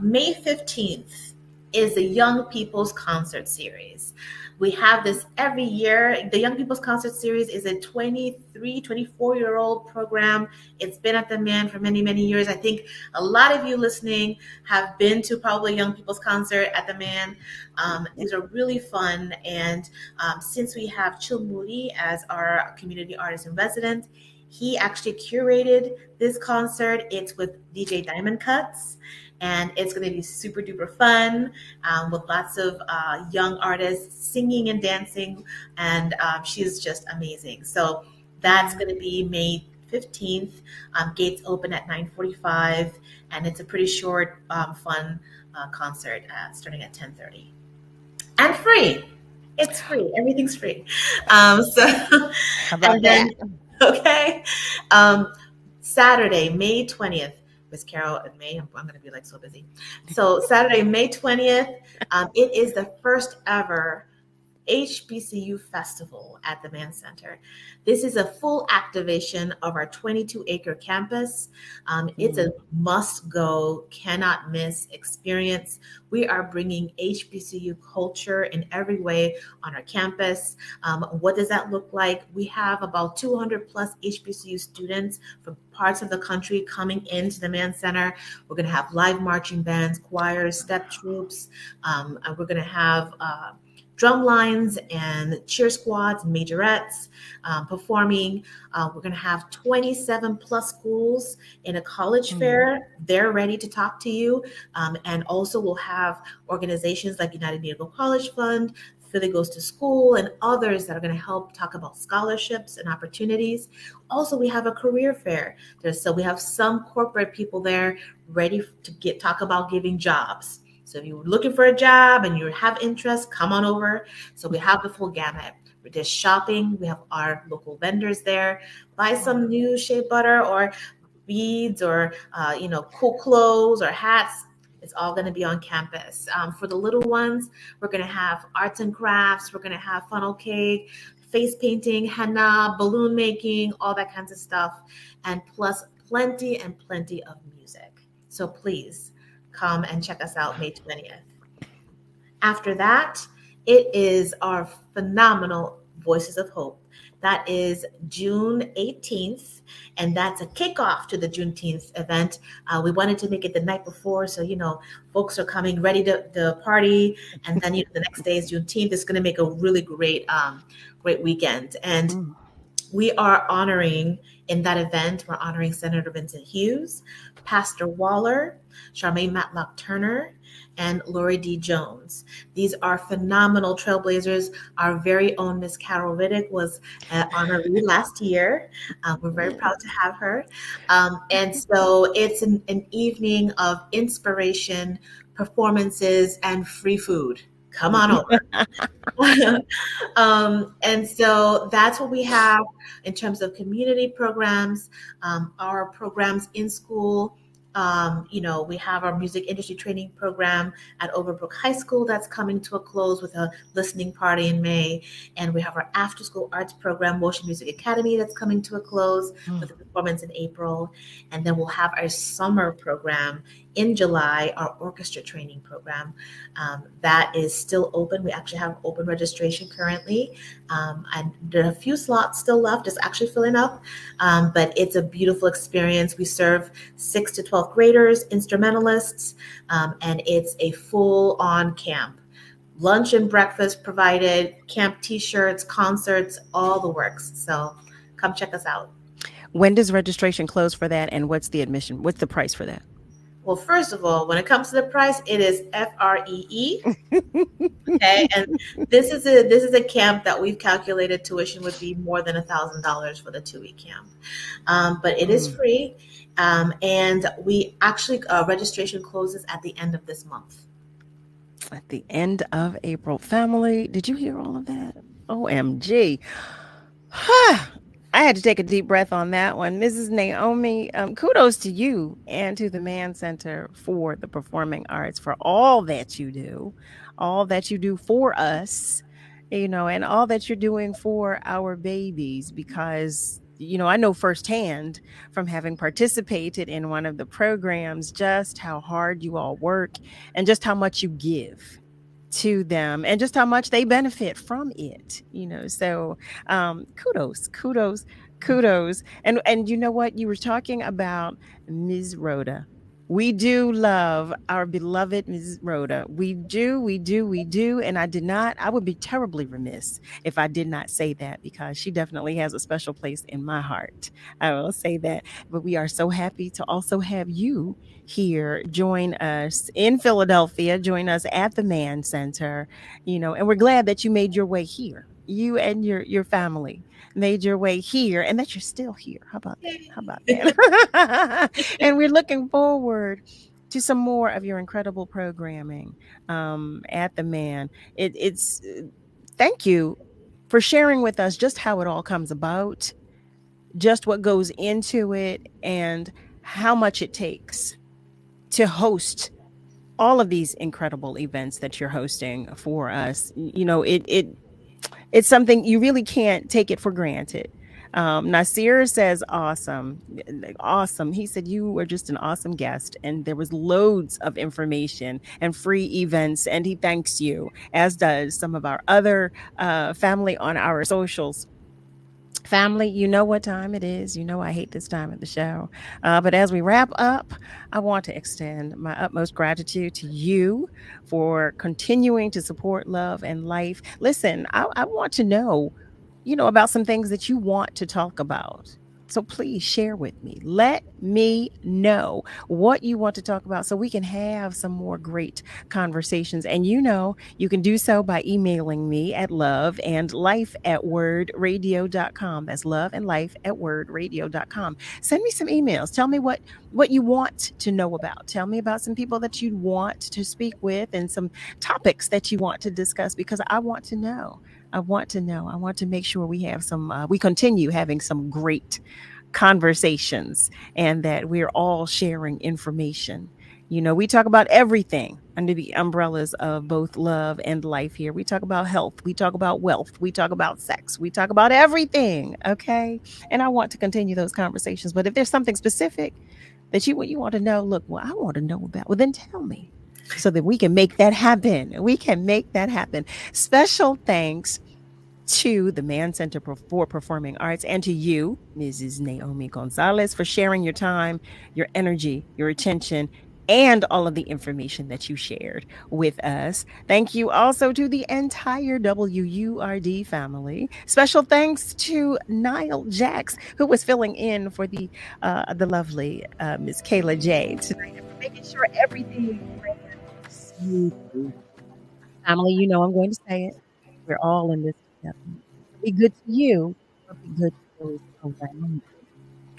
May 15th is the Young People's Concert Series. We have this every year. The Young People's Concert Series is a 24-year-old program. It's been at the Mann for many, many years. I think a lot of you listening have been to probably Young People's Concert at the Mann. These are really fun. And since we have Chill Moody as our community artist in residence, he actually curated this concert. It's with DJ Diamond Cuts. And it's going to be super duper fun with lots of young artists singing and dancing. And she's just amazing. So that's going to be May 15th. Gates open at 9:45. And it's a pretty short, fun concert starting at 10:30. And free. It's free. Everything's free. How about that? Okay. Saturday, May 20th. Miss Carol and May, I'm going to be so busy. So Saturday, May 20th, it is the first ever HBCU festival at the Mann Center. This is a full activation of our 22-acre campus. It's a must-go, cannot miss experience. We are bringing HBCU culture in every way on our campus. What does that look like? We have about 200 plus HBCU students from parts of the country coming into the Mann Center. We're going to have live marching bands, choirs, step troops. We're going to have drum lines and cheer squads, majorettes performing. We're going to have 27 plus schools in a college fair. They're ready to talk to you. And also we'll have organizations like United Negro College Fund, Philly Goes to School, and others that are going to help talk about scholarships and opportunities. Also, we have a career fair. So we have some corporate people there ready to talk about giving jobs. So if you're looking for a job and you have interest, come on over. So we have the full gamut. We're just shopping. We have our local vendors there. Buy some new shea butter or beads or, cool clothes or hats. It's all going to be on campus. For the little ones, we're going to have arts and crafts. We're going to have funnel cake, face painting, henna, balloon making, all that kinds of stuff. And plus plenty and plenty of music. So please come and check us out May 20th. After that, it is our phenomenal Voices of Hope. That is June 18th, and that's a kickoff to the Juneteenth event. We wanted to make it the night before, so, folks are coming ready to party, and then the next day is Juneteenth. It's going to make a really great weekend. And we are honoring in that event, we're honoring Senator Vincent Hughes, Pastor Waller, Charmaine Matlock Turner, and Lori D. Jones. These are phenomenal trailblazers. Our very own Miss Carol Riddick was honoree last year. We're very proud to have her. And so it's an evening of inspiration, performances, and free food. Come on over. And so that's what we have in terms of community programs, our programs in school. We have our music industry training program at Overbrook High School that's coming to a close with a listening party in May. And we have our after school arts program, Motion Music Academy, that's coming to a close with a performance in April. And then we'll have our summer program in July, our orchestra training program. That is still open. We actually have open registration currently. And there are a few slots still left. It's actually filling up. But it's a beautiful experience. We serve 6 to 12th graders, instrumentalists, and it's a full-on camp. Lunch and breakfast provided, camp t-shirts, concerts, all the works. So come check us out. When does registration close for that, and what's the admission? What's the price for that? Well, first of all, when it comes to the price, it is FREE. Okay, and this is a camp that we've calculated tuition would be more than $1,000 for the 2-week camp, but it is free, and we actually registration closes at the end of this month. At the end of April. Family, did you hear all of that? OMG. I had to take a deep breath on that one. Mrs. Naomi, kudos to you and to the Mann Center for the Performing Arts for all that you do for us, and all that you're doing for our babies, because, I know firsthand from having participated in one of the programs just how hard you all work and just how much you give to them and just how much they benefit from it, so kudos. And you know what, you were talking about Ms. Rhoda. We do love our beloved Ms. Rhoda. We do. And I would be terribly remiss if I did not say that, because she definitely has a special place in my heart. I will say that. But we are so happy to also have you here join us in Philadelphia, join us at the Mann Center, and we're glad that you made your way here. You and your family made your way here, and that you're still here. How about that? And we're looking forward to some more of your incredible programming at the Mann. It's thank you for sharing with us just how it all comes about, just what goes into it, and how much it takes to host all of these incredible events that you're hosting for us. It's something you really can't take it for granted. Nasir says, awesome. He said, you were just an awesome guest, and there was loads of information and free events, and he thanks you, as does some of our other family on our socials. Family, you know what time it is. I hate this time of the show. But as we wrap up, I want to extend my utmost gratitude to you for continuing to support Love and Life. Listen, I want to know, about some things that you want to talk about. So please share with me. Let me know what you want to talk about so we can have some more great conversations. And you can do so by emailing me at loveandlife@wordradio.com. That's loveandlife@wordradio.com. Send me some emails. Tell me what you want to know about. Tell me about some people that you'd want to speak with and some topics that you want to discuss, because I want to know. I want to make sure we have we continue having some great conversations, and that we're all sharing information. We talk about everything under the umbrellas of both Love and Life here. We talk about health. We talk about wealth. We talk about sex. We talk about everything. Okay. And I want to continue those conversations. But if there's something specific that you want to know, I want to know about, then tell me, so that we can make that happen. Special thanks to the Mann Center for Performing Arts, and to you, Mrs. Naomi Gonzalez, for sharing your time, your energy, your attention, and all of the information that you shared with us. Thank you also to the entire WURD family. Special thanks to Niall Jax, who was filling in for the lovely Miss Kayla J tonight, and for making sure everything ran smoothly. Family, you know I'm going to say it. We're all in this together. Be good to you, but be good to those around you.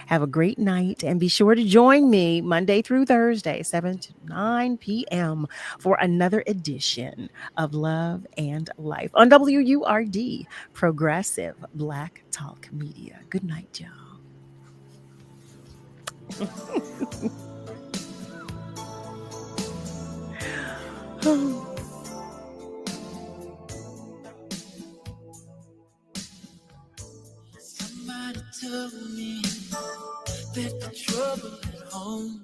Have a great night, and be sure to join me Monday through Thursday, 7 to 9 p.m. for another edition of Love and Life on WURD, Progressive Black Talk Media. Good night, y'all. Somebody told me that the trouble at home